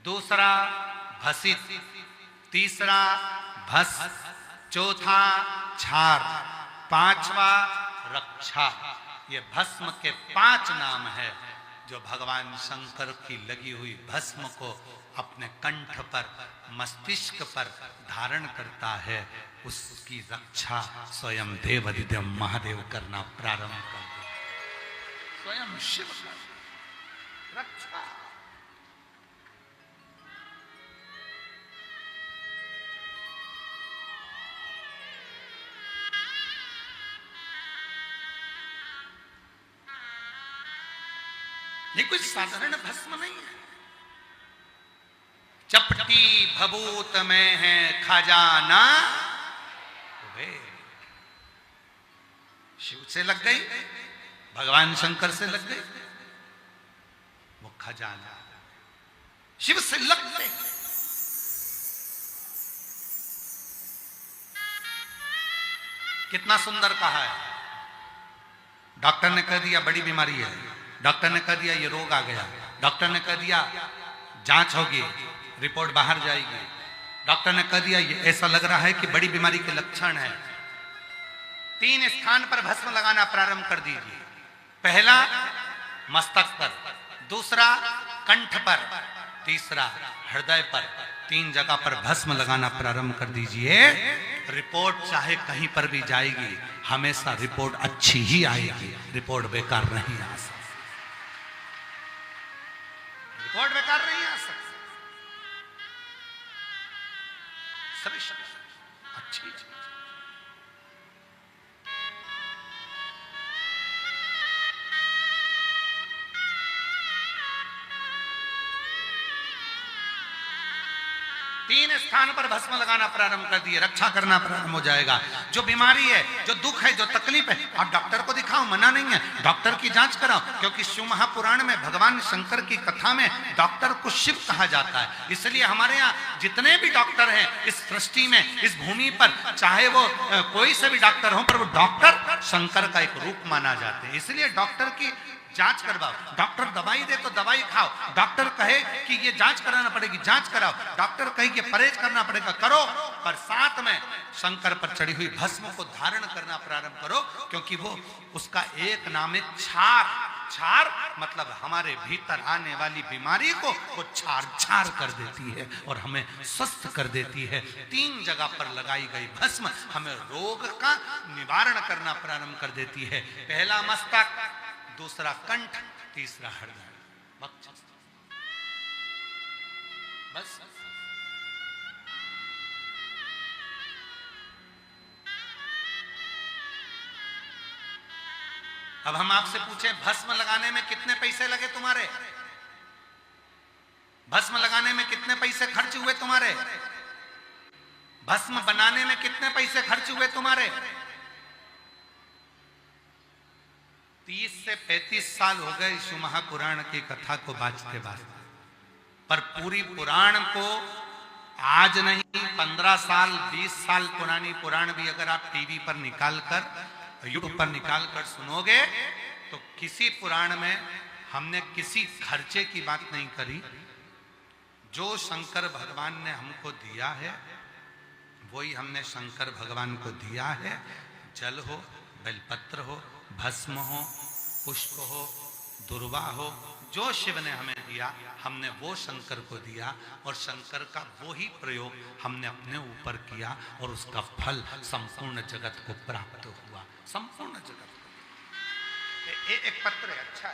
दूसरा भसित, तीसरा भस, चौथा छार, पांचवा रक्षा। ये भस्म के 5 नाम है जो भगवान शंकर की लगी हुई भस्म को अपने कंठ पर, मस्तिष्क पर धारण करता है। उसकी रक्षा स्वयं देवाधिदेव महादेव करना प्रारंभ कर दे। स्वयं शिव कर रक्षा। ये कुछ साधारण भस्म नहीं है। चपटी भभूत में है खजाना, शिव से लग गई, भगवान शंकर से लग गई वो खजाना, शिव से लग गई। कितना सुंदर कहा है। डॉक्टर ने कह दिया बड़ी बीमारी है, डॉक्टर ने कह दिया ये रोग आ गया, डॉक्टर ने कह दिया जांच होगी, रिपोर्ट बाहर जाएगी, डॉक्टर ने कह दिया ये ऐसा लग रहा है कि बड़ी बीमारी के लक्षण है। 3 स्थान पर भस्म लगाना प्रारंभ कर दीजिए। पहला मस्तक पर, दूसरा कंठ पर, तीसरा हृदय पर। 3 जगह पर भस्म लगाना प्रारंभ कर दीजिए। रिपोर्ट चाहे कहीं पर भी जाएगी, हमेशा रिपोर्ट अच्छी ही आएगी, रिपोर्ट बेकार नहीं आ सकती, रिपोर्ट बेकार नहीं आ सकती। सभी अच्छी चीज। तीन स्थान पर भस्म लगाना प्रारंभ कर दिए, रक्षा करना प्रारंभ हो जाएगा। जो बीमारी है, जो दुख है, जो तकलीफ है, आप डॉक्टर को दिखाओ, मना नहीं है, डॉक्टर की जांच कराओ, क्योंकि शिव महापुराण में भगवान शंकर की कथा में डॉक्टर को शिव कहा जाता है। इसलिए हमारे यहाँ जितने भी डॉक्टर हैं इस सृष्टि में, इस भूमि पर, चाहे वो कोई से भी डॉक्टर हो, पर वो डॉक्टर शंकर का एक रूप माना जाते हैं। इसलिए डॉक्टर की जांच करवाओ, डॉक्टर दवाई दे तो दवाई खाओ, डॉक्टर कहे कि ये जांच कराना पड़ेगी, जांच कराओ, डॉक्टर कहे कि परहेज करना पड़ेगा, करो, पर साथ में शंकर पर चढ़ी हुई भस्म को धारण करना प्रारंभ करो, क्योंकि वो उसका एक नाम है छार। छार मतलब हमारे भीतर आने वाली बीमारी को वो छार छार कर देती है और हमें स्वस्थ कर देती है। 3 जगह पर लगाई गई भस्म हमें रोग का निवारण करना प्रारंभ कर देती है। पहला मस्तक, दूसरा कंठ, तीसरा हृदय। बस। अब हम आपसे पूछें, भस्म लगाने में कितने पैसे लगे तुम्हारे? भस्म लगाने में कितने पैसे खर्च हुए तुम्हारे? भस्म बनाने में कितने पैसे खर्च हुए तुम्हारे? 30 से 35 साल हो गए इस महापुराण की कथा को बाजते बाजते, पर पूरी पुराण को आज नहीं 15 साल 20 साल पुरानी पुराण भी अगर आप टीवी पर निकालकर यूट्यूब पर निकालकर सुनोगे तो किसी पुराण में हमने किसी खर्चे की बात नहीं करी। जो शंकर भगवान ने हमको दिया है वही हमने शंकर भगवान को दिया है। जल हो, बेलपत्र हो, भस्म हो, पुष्प हो, दुर्वा हो, जो शिव ने हमें दिया हमने वो शंकर को दिया और शंकर का वो ही प्रयोग हमने अपने ऊपर किया और उसका फल संपूर्ण जगत को प्राप्त हुआ। संपूर्ण जगत को। एक पत्र है, अच्छा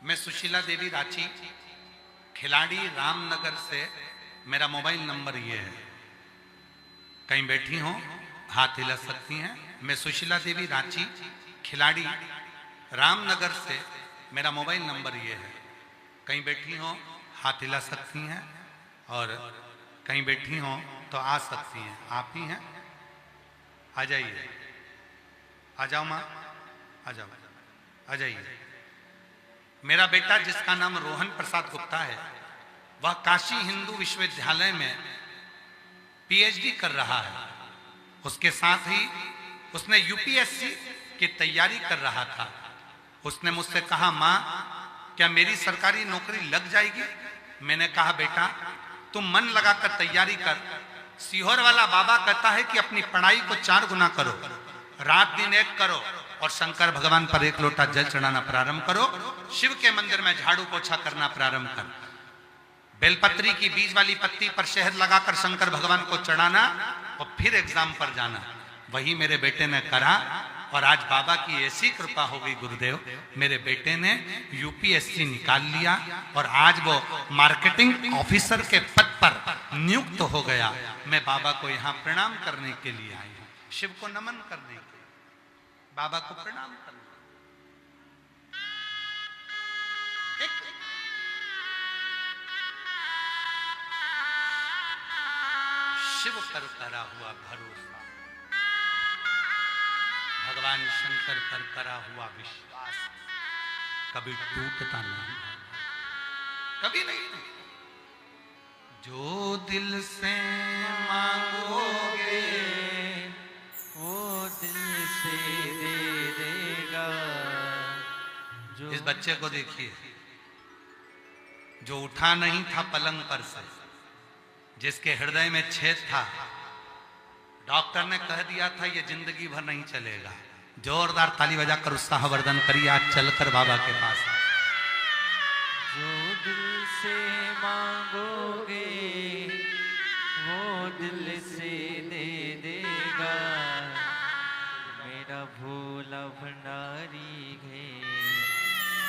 मैं सुशीला देवी रांची, खिलाड़ी रामनगर से, मेरा मोबाइल नंबर ये है, कहीं बैठी हो हाथ हिला सकती हैं। मैं सुशीला देवी रांची, खिलाड़ी रामनगर से, मेरा मोबाइल नंबर ये है, कहीं बैठी हो हाथ हिला सकती हैं और कहीं बैठी हो तो आ सकती हैं। आप ही हैं, आ जाइए, आ जाओ माँ, आ जाओ, आ जाइए। मेरा बेटा जिसका नाम रोहन प्रसाद गुप्ता है वह काशी हिंदू विश्वविद्यालय में पीएचडी कर रहा है। उसके साथ ही उसने यूपीएससी की तैयारी कर रहा था। उसने मुझसे कहा, माँ क्या मेरी सरकारी नौकरी लग जाएगी? मैंने कहा, बेटा तुम मन लगाकर तैयारी कर। सीहोर वाला बाबा कहता है कि अपनी पढ़ाई को 4 गुना करो, रात दिन एक करो और शंकर भगवान पर 1 लोटा जल चढ़ाना प्रारंभ करो। शिव के मंदिर में झाड़ू पोछा करना प्रारंभ कर। बेलपत्री की बीज वाली पत्ती पर शहद लगाकर शंकर भगवान को चढ़ाना और फिर एग्जाम पर जाना। वही मेरे बेटे ने करा और आज बाबा की ऐसी कृपा हो गई गुरुदेव, मेरे बेटे ने यूपीएससी निकाल लिया और आज वो मार्केटिंग ऑफिसर के पद पर नियुक्त हो गया। मैं बाबा को यहाँ प्रणाम करने के लिए आई हूँ, शिव को नमन करने के लिए, बाबा को प्रणाम करने। शिव पर करा हुआ भरोसा, भगवान शंकर पर करा हुआ विश्वास कभी टूटता नहीं, कभी नहीं। जो दिल से मांगोगे वो दिल से दे देगा। इस बच्चे को देखिए, जो उठा नहीं था पलंग पर से, जिसके हृदय में छेद था, डॉक्टर ने कह दिया था ये जिंदगी भर नहीं चलेगा। जोरदार ताली बजाकर उत्साहवर्धन करिए, आज चलकर बाबा के पास। जो दिल से मांगोगे वो दिल से दे देगा। मेरा भोला भंडारी है,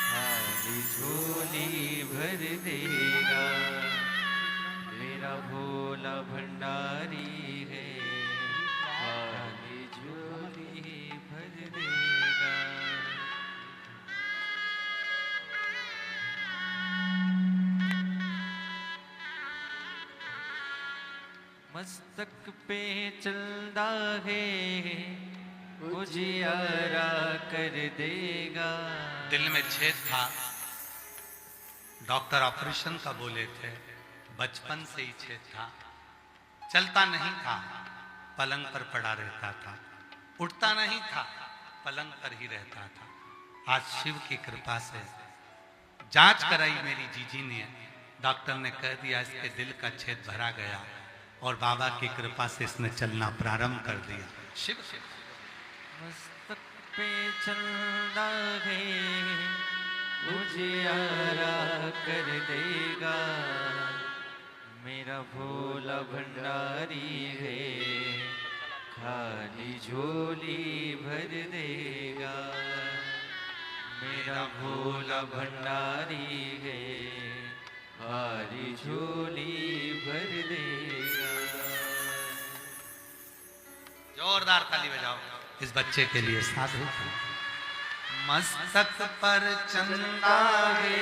खाली झोली भर देगा। मेरा भोला भंडारी है, खाली झोली भर देगा। मस्तक पे चलदा है उजियारा कर देगा। दिल में छेद था, डॉक्टर ऑपरेशन का बोले थे, बचपन से ही छेद था, चलता नहीं था, पलंग पर पड़ा रहता था, उठता नहीं था, पलंग पर ही रहता था। आज शिव की कृपा से जांच कराई मेरी जीजी ने, डॉक्टर ने कह दिया इसके दिल का छेद भरा गया और बाबा की कृपा से इसने चलना प्रारंभ कर दिया। शिव मस्तक पे चलता है उजियारा कर देगा, मेरा भोला भंडारी है खाली झोली भर देगा, मेरा भोला भंडारी है खाली झोली भर देगा। जोरदार ताली बजाओ इस बच्चे के लिए। साधु मस्तक पर चंदा है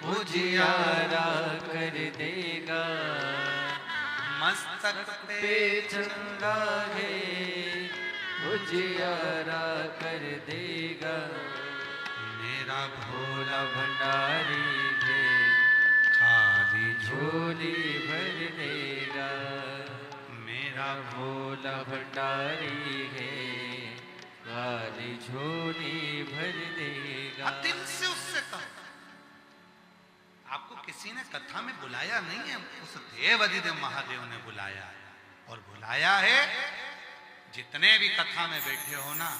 उजियारा कर देगा, मस्तक पे चंदा है उजियारा कर देगा, मेरा भोला भंडारी है खाली झोली भर देगा, मेरा भोला भंडारी है खाली झोली भर देगा। दिल से उससे कहो। आपको किसी ने कथा में बुलाया नहीं है, उस देव अधिदेव महादेव ने बुलाया है। और बुलाया है जितने भी कथा में बैठे हो ना,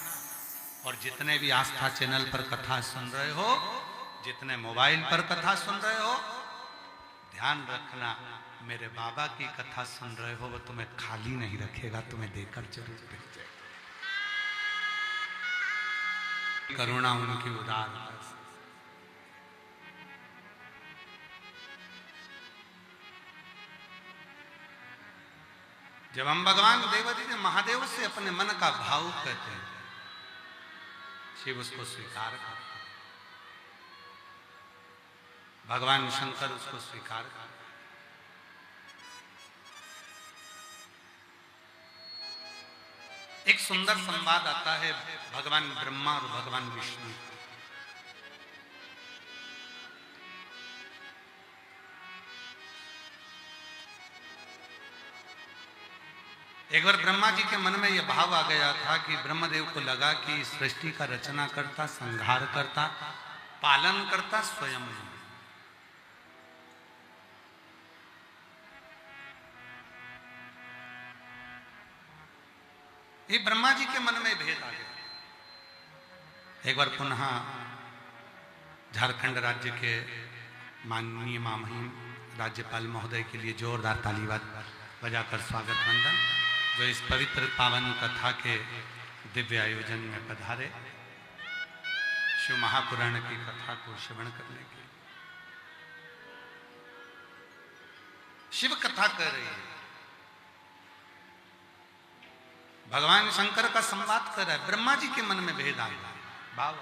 और जितने भी आस्था चैनल पर कथा सुन रहे हो, जितने मोबाइल पर कथा सुन रहे हो, ध्यान रखना मेरे बाबा की कथा सुन रहे हो वो तुम्हें खाली नहीं रखेगा, तुम्हें देकर जरूर भेजेगा। करुणा उनकी उदार। जब हम भगवान देवाधिदेव महादेव से अपने मन का भाव कहते हैं, शिव उसको स्वीकार करते हैं, भगवान शंकर उसको स्वीकार करते हैं। एक सुंदर संवाद आता है भगवान ब्रह्मा और भगवान विष्णु। एक बार ब्रह्मा जी के मन में यह भाव आ गया था कि ब्रह्मदेव को लगा कि सृष्टि का रचना करता, संहार करता, पालन करता स्वयं। ये ब्रह्मा जी के मन में भेद आ गया। एक बार पुनः झारखंड राज्य के माननीय महामहिम राज्यपाल महोदय के लिए जोरदार ताली बजाकर स्वागत वंदन, जो इस पवित्र पावन कथा के दिव्य आयोजन में पधारे शिव महापुराण की कथा को श्रवण करने के लिए। शिव कथा कर रही है, भगवान शंकर का संवाद कर रहा है। ब्रह्मा जी के मन में भेद आ गया। भाव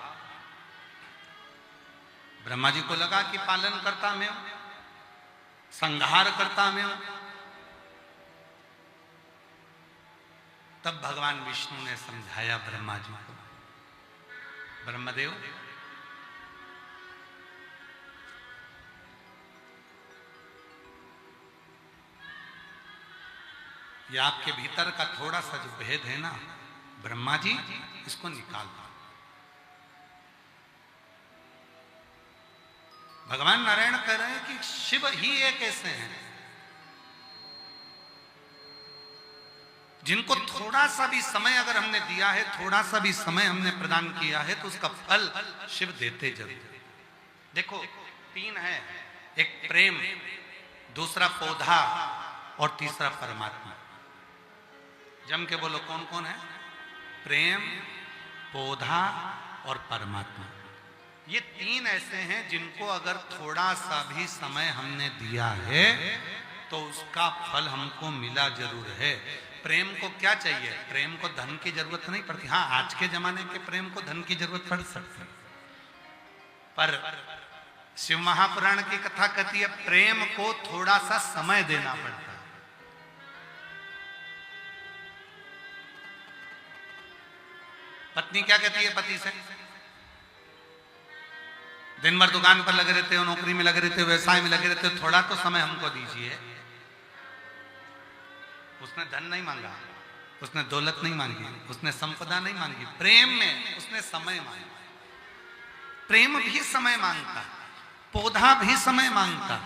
ब्रह्मा जी को लगा कि पालन करता मैं हूं, संहार करता मैं हूं। तब भगवान विष्णु ने समझाया ब्रह्मा जी को, ब्रह्मदेव ये आपके भीतर का थोड़ा सा जो भेद है ना ब्रह्मा जी, इसको निकाल दो। भगवान नारायण कह रहे हैं कि शिव ही एक ऐसे हैं जिनको थोड़ा सा भी समय अगर हमने दिया है, थोड़ा सा भी समय हमने प्रदान किया है, तो उसका फल शिव देते जरूर। देखो तीन है, एक प्रेम, दूसरा पौधा और तीसरा परमात्मा। जम के बोलो कौन कौन है? प्रेम, पौधा और परमात्मा। ये तीन ऐसे हैं जिनको अगर थोड़ा सा भी समय हमने दिया है तो उसका फल हमको मिला जरूर है। प्रेम को क्या चाहिए? प्रेम को धन की जरूरत नहीं पड़ती। हाँ, आज के जमाने के प्रेम को धन की जरूरत पड़ सकती है, पर शिव महापुराण की कथा कहती है प्रेम को थोड़ा सा समय देना पड़ता है। पत्नी क्या कहती है पति से? दिन भर दुकान पर लगे रहते हो, नौकरी में लगे रहते हो, व्यवसाय में लगे रहते हो, थोड़ा तो समय हमको दीजिए। उसने धन नहीं मांगा, उसने दौलत नहीं मांगी, उसने संपदा नहीं मांगी, प्रेम में उसने समय मांगा। प्रेम भी समय मांगता है। पौधा भी समय मांगता।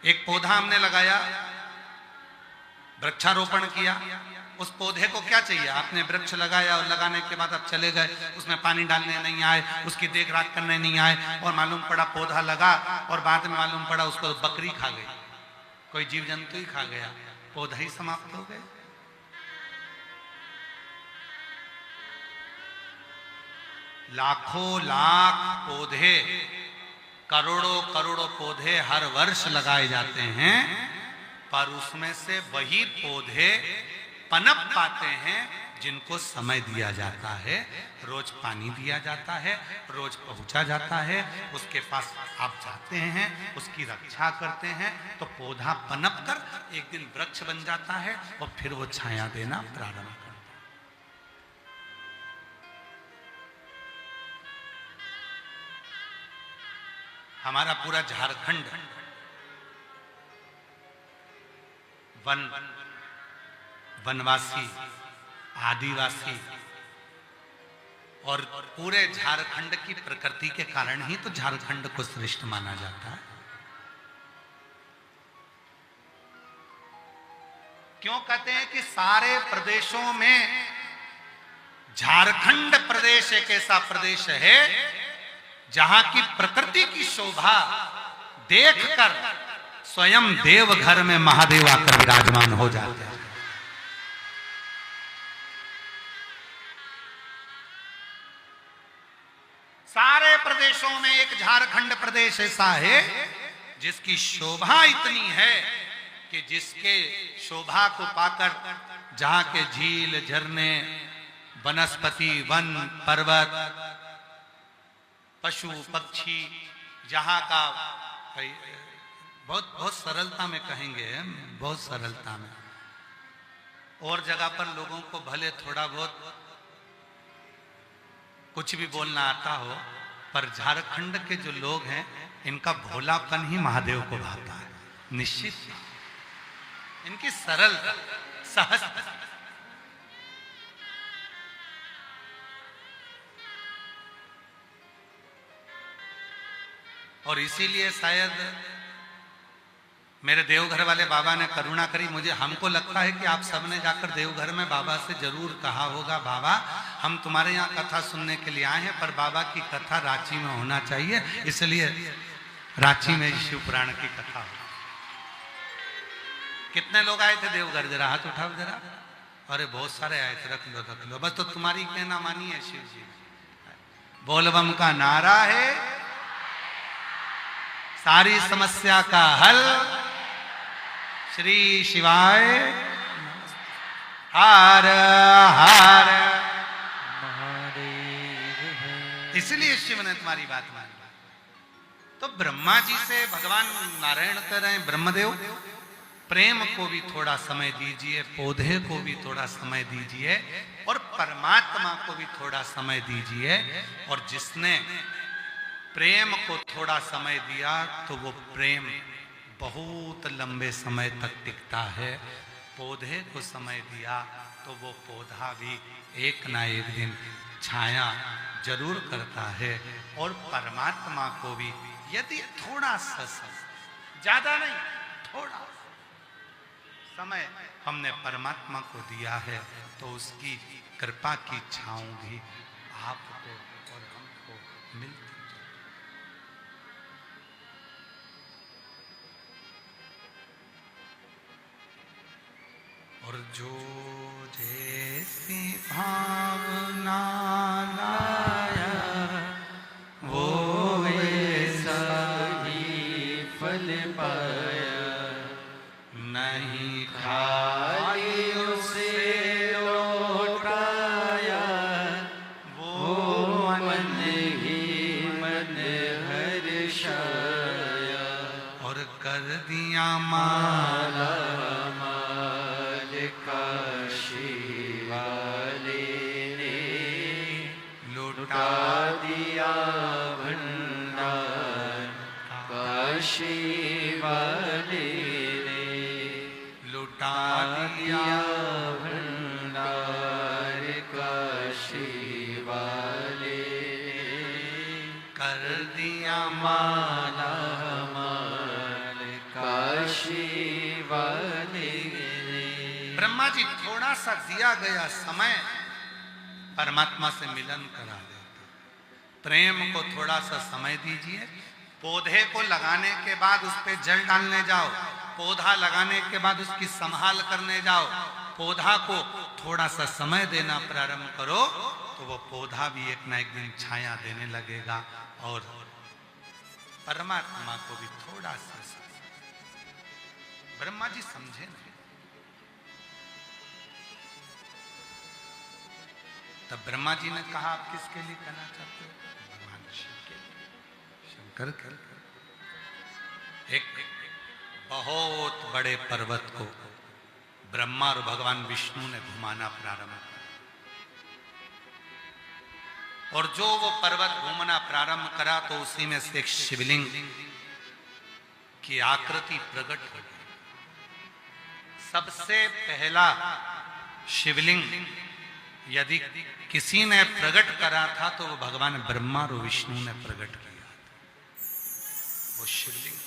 एक पौधा हमने लगाया, वृक्षारोपण किया, उस पौधे को क्या चाहिए? आपने वृक्ष लगाया और लगाने के बाद आप चले गए, उसमें पानी डालने नहीं आए, उसकी देखरेख करने नहीं आए, और मालूम पड़ा पौधा लगा और बाद में मालूम पड़ा उसको बकरी खा गई, कोई जीव जंतु ही खा गया, पौधा ही समाप्त हो गए। लाखों लाख पौधे, करोड़ों करोड़ों पौधे हर वर्ष लगाए जाते हैं, पर उसमें से वही पौधे पनप पाते हैं जिनको समय दिया जाता है, रोज पानी दिया जाता है, रोज पहुंचा जाता है, उसके पास आप जाते हैं, उसकी रक्षा करते हैं, तो पौधा पनप कर एक दिन वृक्ष बन जाता है और फिर वो छाया देना प्रारंभ करता है। हमारा पूरा झारखंड वनवासी, आदिवासी और पूरे झारखंड की प्रकृति के कारण ही तो झारखंड को श्रेष्ठ माना जाता है। क्यों कहते हैं कि सारे प्रदेशों में झारखंड प्रदेश एक ऐसा प्रदेश है जहां की प्रकृति की शोभा देखकर स्वयं देवघर में महादेव आकर विराजमान हो जाते हैं। सारे प्रदेशों में एक झारखंड प्रदेश ऐसा है जिसकी शोभा इतनी है कि जिसके शोभा को पाकर जहां के झील, झरने, वनस्पति, वन, पर्वत, पशु, पक्षी, जहां का बहुत सरलता में कहेंगे, बहुत सरलता में, और जगह पर लोगों को भले थोड़ा बहुत कुछ भी बोलना आता हो, पर झारखंड के जो लोग हैं इनका भोलापन ही महादेव को भाता है, निश्चित। इनकी सरल सहज, और इसीलिए शायद मेरे देवघर वाले बाबा ने करुणा करी मुझे। हमको लगता है कि आप सबने जाकर देवघर में बाबा से जरूर कहा होगा, बाबा हम तुम्हारे यहाँ कथा सुनने के लिए आए हैं, पर बाबा की कथा रांची में होना चाहिए, इसलिए रांची में शिव पुराण की कथा हो। कितने लोग आए थे देवघर? जरा हाथ उठाओ जरा। अरे बहुत सारे आए थे, रख लो रख लो, बस तो तुम्हारी कहना मानी है शिव जी। बोलबम का नारा है सारी समस्या का हल, श्री शिवाय हर हर महादेव। इसलिए शिव ने तुम्हारी बात मानी। तो ब्रह्मा जी से भगवान नारायण कह रहे हैं, ब्रह्मदेव प्रेम को भी थोड़ा समय दीजिए, पौधे को भी थोड़ा समय दीजिए, और परमात्मा को भी थोड़ा समय दीजिए। और जिसने प्रेम को थोड़ा समय दिया तो वो प्रेम बहुत लंबे समय तक टिकता है। पौधे को समय दिया तो वो पौधा भी एक ना एक दिन छाया जरूर करता है। और परमात्मा को भी यदि थोड़ा सा समय, ज्यादा नहीं, थोड़ा समय हमने परमात्मा को दिया है तो उसकी कृपा की छांव भी आपको और हमको मिलती। और जो जैसी भावना लाया वो वैसा ही फल पाया, नहीं खाली उसे लौटाया, वो मन ही मन हर्षाया, और कर दिया माला दिया भंडार काशी वाले ने, लुटा दिया भंडार काशी वाले ने, कर दिया वाले रे। ब्रह्मा जी थोड़ा सा दिया गया समय परमात्मा से मिलन करा देते। प्रेम को थोड़ा सा समय दीजिए। पौधे को लगाने के बाद उस पर जल डालने जाओ, पौधा लगाने के बाद उसकी संभाल करने जाओ, पौधा को थोड़ा सा समय देना प्रारंभ करो तो वो पौधा भी एक ना एक दिन छाया देने लगेगा। और परमात्मा को भी थोड़ा सा ब्रह्मा जी समझे नहीं। तब ब्रह्मा जी ने कहा आप किसके लिए कहना चाहते हो? भगवान शिव के लिए। शंकर एक बहुत बड़े पर्वत को ब्रह्मा और भगवान विष्णु ने घुमाना प्रारंभ किया और जो वो पर्वत घूमना प्रारंभ करा तो उसी में से एक शिवलिंग की आकृति प्रकट हो गई। सबसे पहला शिवलिंग यदि किसी ने प्रकट करा था तो वो भगवान ब्रह्मा और विष्णु ने प्रकट किया। वो शिवलिंग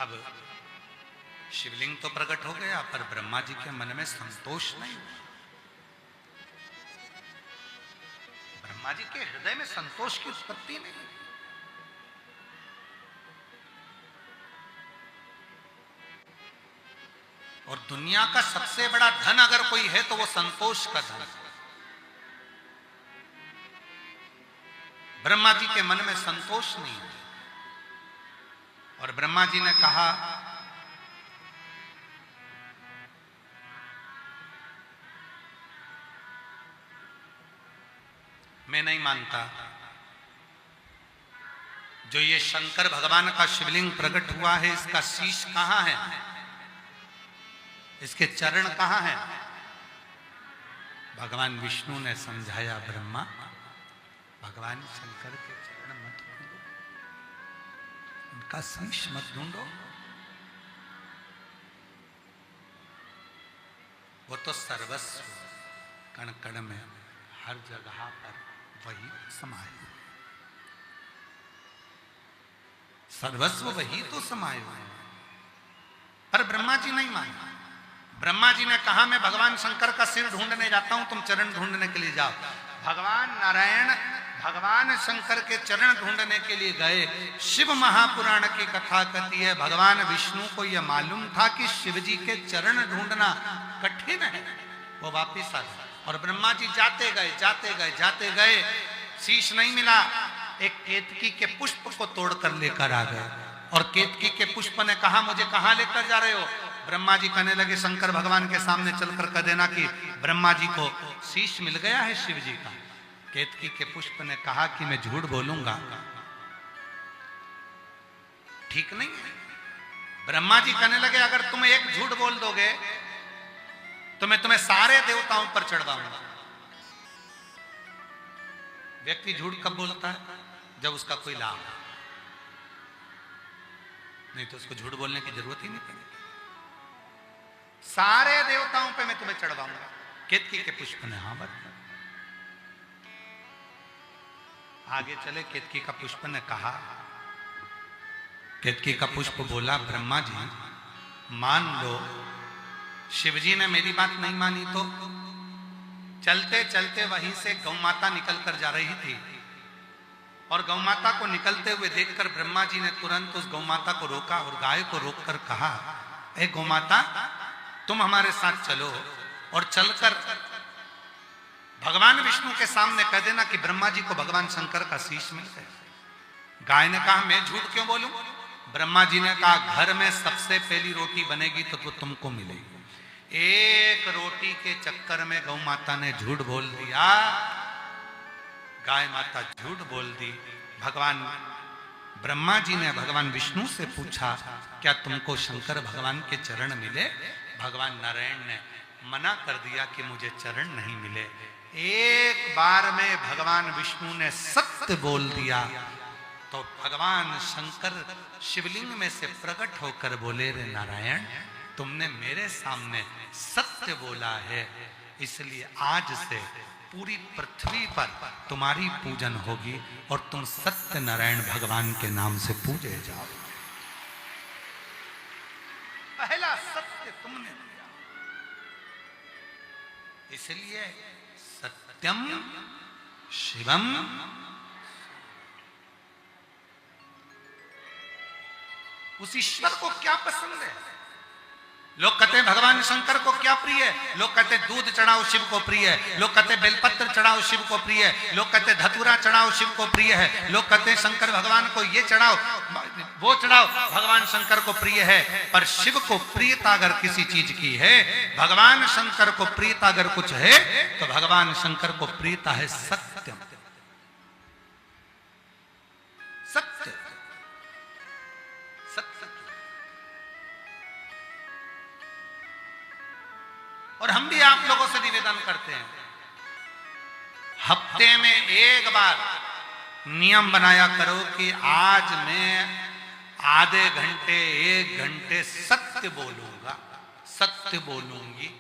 अब शिवलिंग तो प्रकट हो गया पर ब्रह्मा जी के मन में संतोष नहीं हुआ। ब्रह्मा जी के हृदय में संतोष की उत्पत्ति नहीं। और दुनिया का सबसे बड़ा धन अगर कोई है तो वो संतोष का धन। ब्रह्मा जी के मन में संतोष नहीं है और ब्रह्मा जी ने कहा मैं नहीं मानता जो ये शंकर भगवान का शिवलिंग प्रकट हुआ है इसका शीश कहां है, इसके चरण कहां हैं? भगवान विष्णु ने समझाया ब्रह्मा भगवान शंकर के चरण मत ढूंढो, उनका शीश मत ढूंढो, वो तो सर्वस्व कण कण में हर जगह पर वही समाये, सर्वस्व वही तो समाये हुए हैं। पर ब्रह्मा जी नहीं माने। ब्रह्मा जी ने कहा मैं भगवान शंकर का सिर ढूंढने जाता हूं, तुम चरण ढूंढने के लिए जाओ। भगवान नारायण भगवान शंकर के चरण ढूंढने के लिए गए। शिव महापुराण की कथा कहती है भगवान विष्णु को यह मालूम था कि शिव जी के चरण ढूंढना कठिन है, वो वापिस आ गए। और ब्रह्मा जी जाते गए जाते गए जाते गए, शीश नहीं मिला, एक केतकी के पुष्प को तोड़कर लेकर आ गए। और केतकी के पुष्प ने कहा मुझे कहां लेकर जा रहे हो? ब्रह्मा जी कहने लगे शंकर भगवान के सामने चलकर कह देना कि ब्रह्मा जी को शीश मिल गया है शिव जी का। केतकी के पुष्प ने कहा कि मैं झूठ बोलूंगा ठीक नहीं है। ब्रह्मा जी कहने लगे अगर तुम एक झूठ बोल दोगे तो मैं तुम्हें सारे देवताओं पर चढ़वाऊंगा। व्यक्ति झूठ कब बोलता है? जब उसका कोई लाभ है, नहीं तो उसको झूठ बोलने की जरूरत ही नहीं पड़ेगी। सारे देवताओं पे मैं तुम्हें चढ़वाऊंगा। केतकी के पुष्प ने हाँ बता। आगे चले, केतकी का पुष्प ने कहा, केतकी का पुष्प बोला ब्रह्मा जी मान लो शिवजी ने मेरी बात नहीं मानी तो। चलते चलते वहीं से गौ माता निकल कर जा रही थी और गौ माता को निकलते हुए देखकर ब्रह्मा जी ने तुरंत उस गौ माता को रोका और गाय को रोककर कहा ए गौ माता तुम हमारे साथ चलो और चलकर भगवान विष्णु के सामने कह देना कि ब्रह्मा जी को भगवान शंकर का शीश मिल गया। गाय ने कहा मैं झूठ क्यों बोलूं? ब्रह्मा जी ने कहा घर में सबसे पहली रोटी बनेगी तो तुमको मिलेगी। एक रोटी के चक्कर में गौ माता ने झूठ बोल दिया, गाय माता झूठ बोल दी। भगवान ब्रह्मा जी ने भगवान विष्णु से पूछा क्या तुमको शंकर भगवान के चरण मिले? भगवान नारायण ने मना कर दिया कि मुझे चरण नहीं मिले। एक बार में भगवान विष्णु ने सत्य बोल दिया तो भगवान शंकर शिवलिंग में से प्रकट होकर बोले रे नारायण तुमने मेरे सामने सत्य बोला है, इसलिए आज से पूरी पृथ्वी पर तुम्हारी पूजन होगी और तुम सत्यनारायण भगवान के नाम से पूजे जाओ। पहला सत्य तुमने दिया, इसलिए सत्यम शिवम। उस ईश्वर को क्या पसंद है? लोग कहते हैं भगवान शंकर को क्या प्रिय है? लोग कहते हैं दूध चढ़ाओ शिव को प्रिय है, लोग कहते हैं बेलपत्र चढ़ाओ शिव को प्रिय है, लोग कहते हैं धतूरा चढ़ाओ शिव को प्रिय है, लोग कहते हैं शंकर भगवान को ये चढ़ाओ वो चढ़ाओ, भगवान शंकर को प्रिय है। पर शिव को प्रियता अगर किसी चीज की है, भगवान शंकर को प्रियता अगर कुछ है, तो भगवान शंकर को प्रियता है सत्यम, सत्य, सत्य। और हम भी आप लोगों से निवेदन करते हैं, हफ्ते में एक बार नियम बनाया करो कि आज मैं आधे घंटे 1 घंटे सत्य बोलूंगा, सत्य बोलूंगी।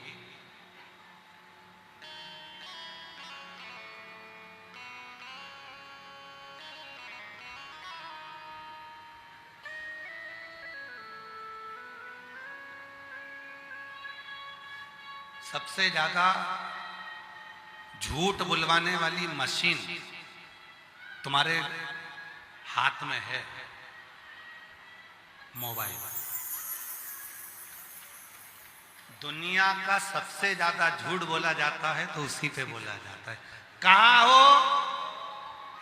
सबसे ज्यादा झूठ बुलवाने वाली मशीन तुम्हारे हाथ में है मोबाइल। दुनिया का सबसे ज्यादा झूठ बोला जाता है तो उसी पे बोला जाता है। कहाँ हो?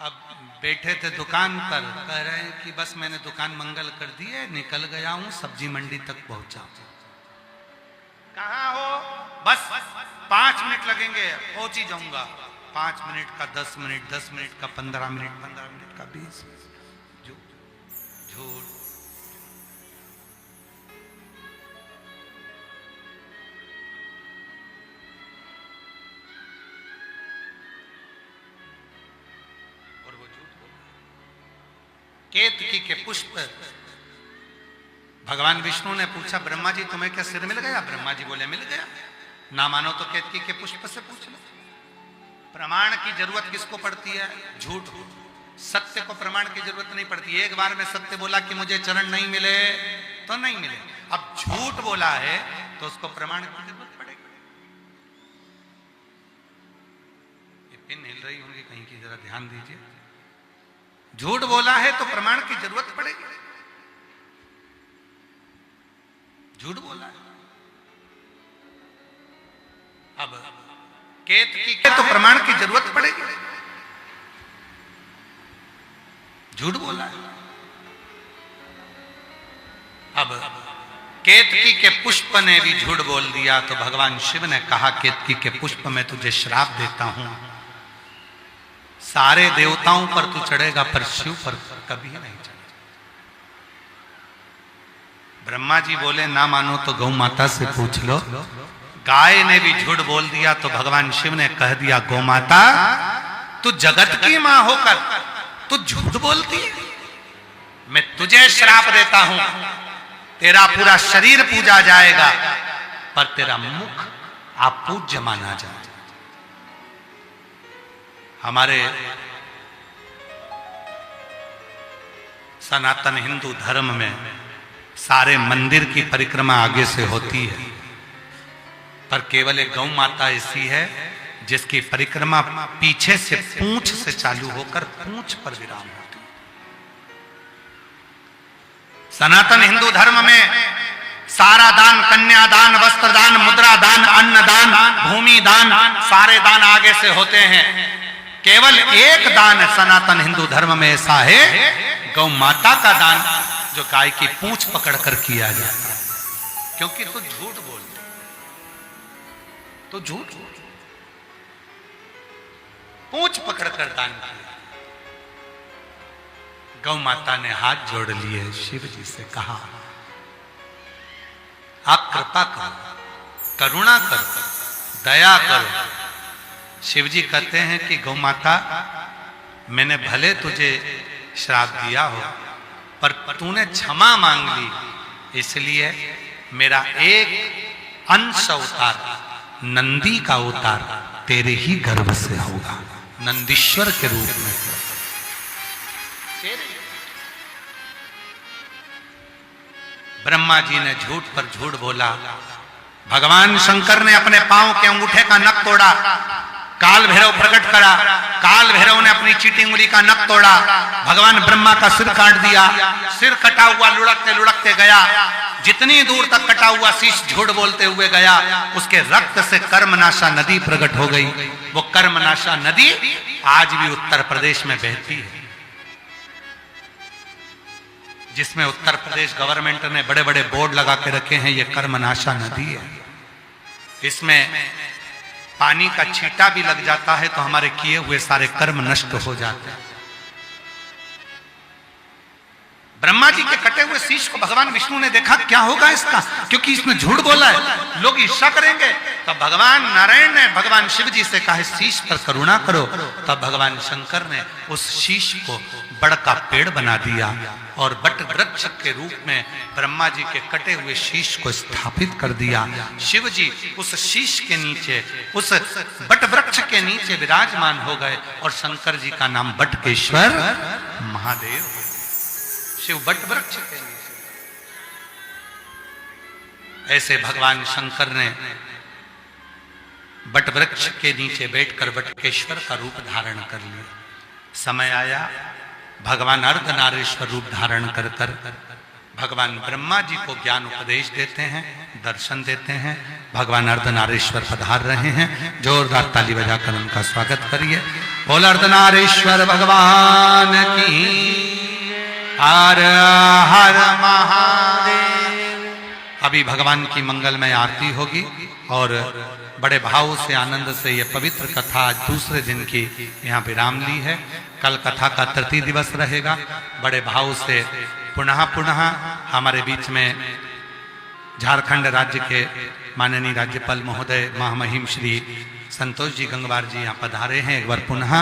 अब बैठे थे दुकान पर, कह रहे हैं कि बस मैंने दुकान मंगल कर दी है, निकल गया हूं, सब्जी मंडी तक पहुंचा। कहाँ हो? बस 5 मिनट लगेंगे, पहुंच ही जाऊंगा। 5 मिनट का 10 मिनट, 10 मिनट का 15 मिनट, 15 मिनट का 20 मिनट। झूठ। और वो झूठ बोल। केतकी के पुष्प, भगवान विष्णु ने पूछा ब्रह्मा जी तुम्हें क्या सिर मिल गया? ब्रह्मा जी बोले मिल गया। ना मानो तो केतकी के पुष्प से पूछ लो। प्रमाण की जरूरत किसको पड़ती है? झूठ। सत्य को प्रमाण की जरूरत नहीं पड़ती। एक बार में सत्य बोला कि मुझे चरण नहीं मिले तो नहीं मिले। अब झूठ बोला है तो उसको प्रमाण की जरूरत पड़ेगी। ये पिन हिल रही होंगी कहीं की, जरा ध्यान दीजिए। झूठ बोला है तो प्रमाण की जरूरत पड़ेगी। झूठ बोला है। अब केतकी के तो प्रमाण की जरूरत पड़ेगी। झूठ बोला है। अब केतकी के पुष्प ने भी झूठ बोल दिया तो भगवान शिव ने कहा केतकी के पुष्प में तुझे श्राप देता हूं, सारे देवताओं पर तू चढ़ेगा पर शिव पर कभी नहीं चढ़ेगा। ब्रह्मा जी बोले ना मानो तो गौ माता से पूछ लो। गाय ने भी झूठ बोल दिया तो भगवान शिव ने कह दिया गौ माता तू जगत की मां होकर तू झूठ बोलती है, मैं तुझे श्राप देता हूं, तेरा पूरा शरीर पूजा जाएगा पर तेरा मुख अपूज्य माना जाएगा। हमारे सनातन हिंदू धर्म में सारे मंदिर की परिक्रमा आगे से होती है, पर केवल एक गौ माता ऐसी है जिसकी परिक्रमा पीछे से पूंछ से चालू होकर पूंछ पर विराम होती है। सनातन हिंदू धर्म में सारा दान, कन्यादान, वस्त्र दान, मुद्रा दान, अन्न दान, भूमि दान, सारे दान आगे से होते हैं। केवल एक दान सनातन हिंदू धर्म में ऐसा है, गौ माता का दान, जो गाय की पूंछ पकड़कर किया जाता है। क्योंकि तू झूठ बोल, तो झूठ पूंछ पकड़कर दान किया। गौ माता ने हाथ जोड़ लिए, शिव जी से कहा आप कृपा करो, करुणा करो, दया करो। शिव जी कहते हैं कि गौ माता मैंने भले तुझे श्राप दिया हो पर तूने क्षमा मांग ली, इसलिए मेरा एक अंश उतार, नंदी का अवतार तेरे ही गर्भ से होगा, नंदीश्वर के रूप में। ब्रह्मा जी ने झूठ पर झूठ बोला। भगवान शंकर ने अपने पांव के अंगूठे का नख तोड़ा, काल भैरव प्रकट करा, काल भैरव ने अपनी चीटी उंगली का नख तोड़ा, भगवान ब्रह्मा का सिर काट दिया, सिर कटा हुआ लुढ़कते लुढ़कते गया, जितनी दूर तक कटा हुआ शीश झूठ बोलते हुए गया, उसके रक्त से कर्मनाशा नदी प्रकट हो गई। वो कर्मनाशा नदी आज भी उत्तर प्रदेश में बहती है, जिसमें उत्तर प्रदेश गवर्नमेंट ने बड़े बड़े बोर्ड लगा के रखे हैं, ये कर्मनाशा नदी है। इसमें पानी का छींटा भी लग जाता है तो हमारे किए हुए सारे कर्म नष्ट हो जाते हैं। ब्रह्मा जी के कटे हुए शीश को भगवान विष्णु ने देखा, क्या होगा इसका, क्योंकि इसने झूठ बोला है, लोग ईर्ष्या करेंगे। तो भगवान नारायण ने भगवान शिव जी से कहा, शीश पर करुणा करो। तब भगवान शंकर ने उस शीश को बड़ का पेड़ बना दिया और बट वृक्ष के रूप में ब्रह्मा जी के कटे हुए शीश को स्थापित कर दिया। शिव जी उस शीश के नीचे, उस बट वृक्ष के नीचे विराजमान हो गए और शंकर जी का नाम बटकेश्वर महादेव। शिव बट वृक्ष के नीचे, ऐसे भगवान शंकर ने बट वृक्ष के नीचे बैठकर बटकेश्वर का रूप धारण कर लिया। समय आया, भगवान अर्धनारीश्वर रूप धारण कर कर भगवान ब्रह्मा जी को ज्ञान उपदेश देते हैं, दर्शन देते हैं। भगवान अर्धनारीश्वर पधार रहे हैं, जोरदार ताली बजाकर उनका स्वागत करिए। बोल अर्धनारीश्वर भगवान की हर हर महादेव। अभी भगवान की मंगलमय आरती होगी और बड़े भाव से, आनंद से ये पवित्र कथा आज दूसरे दिन की यहाँ विराम ली है। कल कथा का तृतीय दिवस रहेगा। बड़े भाव से पुनः पुनः हमारे बीच में झारखंड राज्य के माननीय राज्यपाल महोदय महामहिम श्री संतोष जी गंगवार जी यहाँ पधारे हैं। एक बार पुनः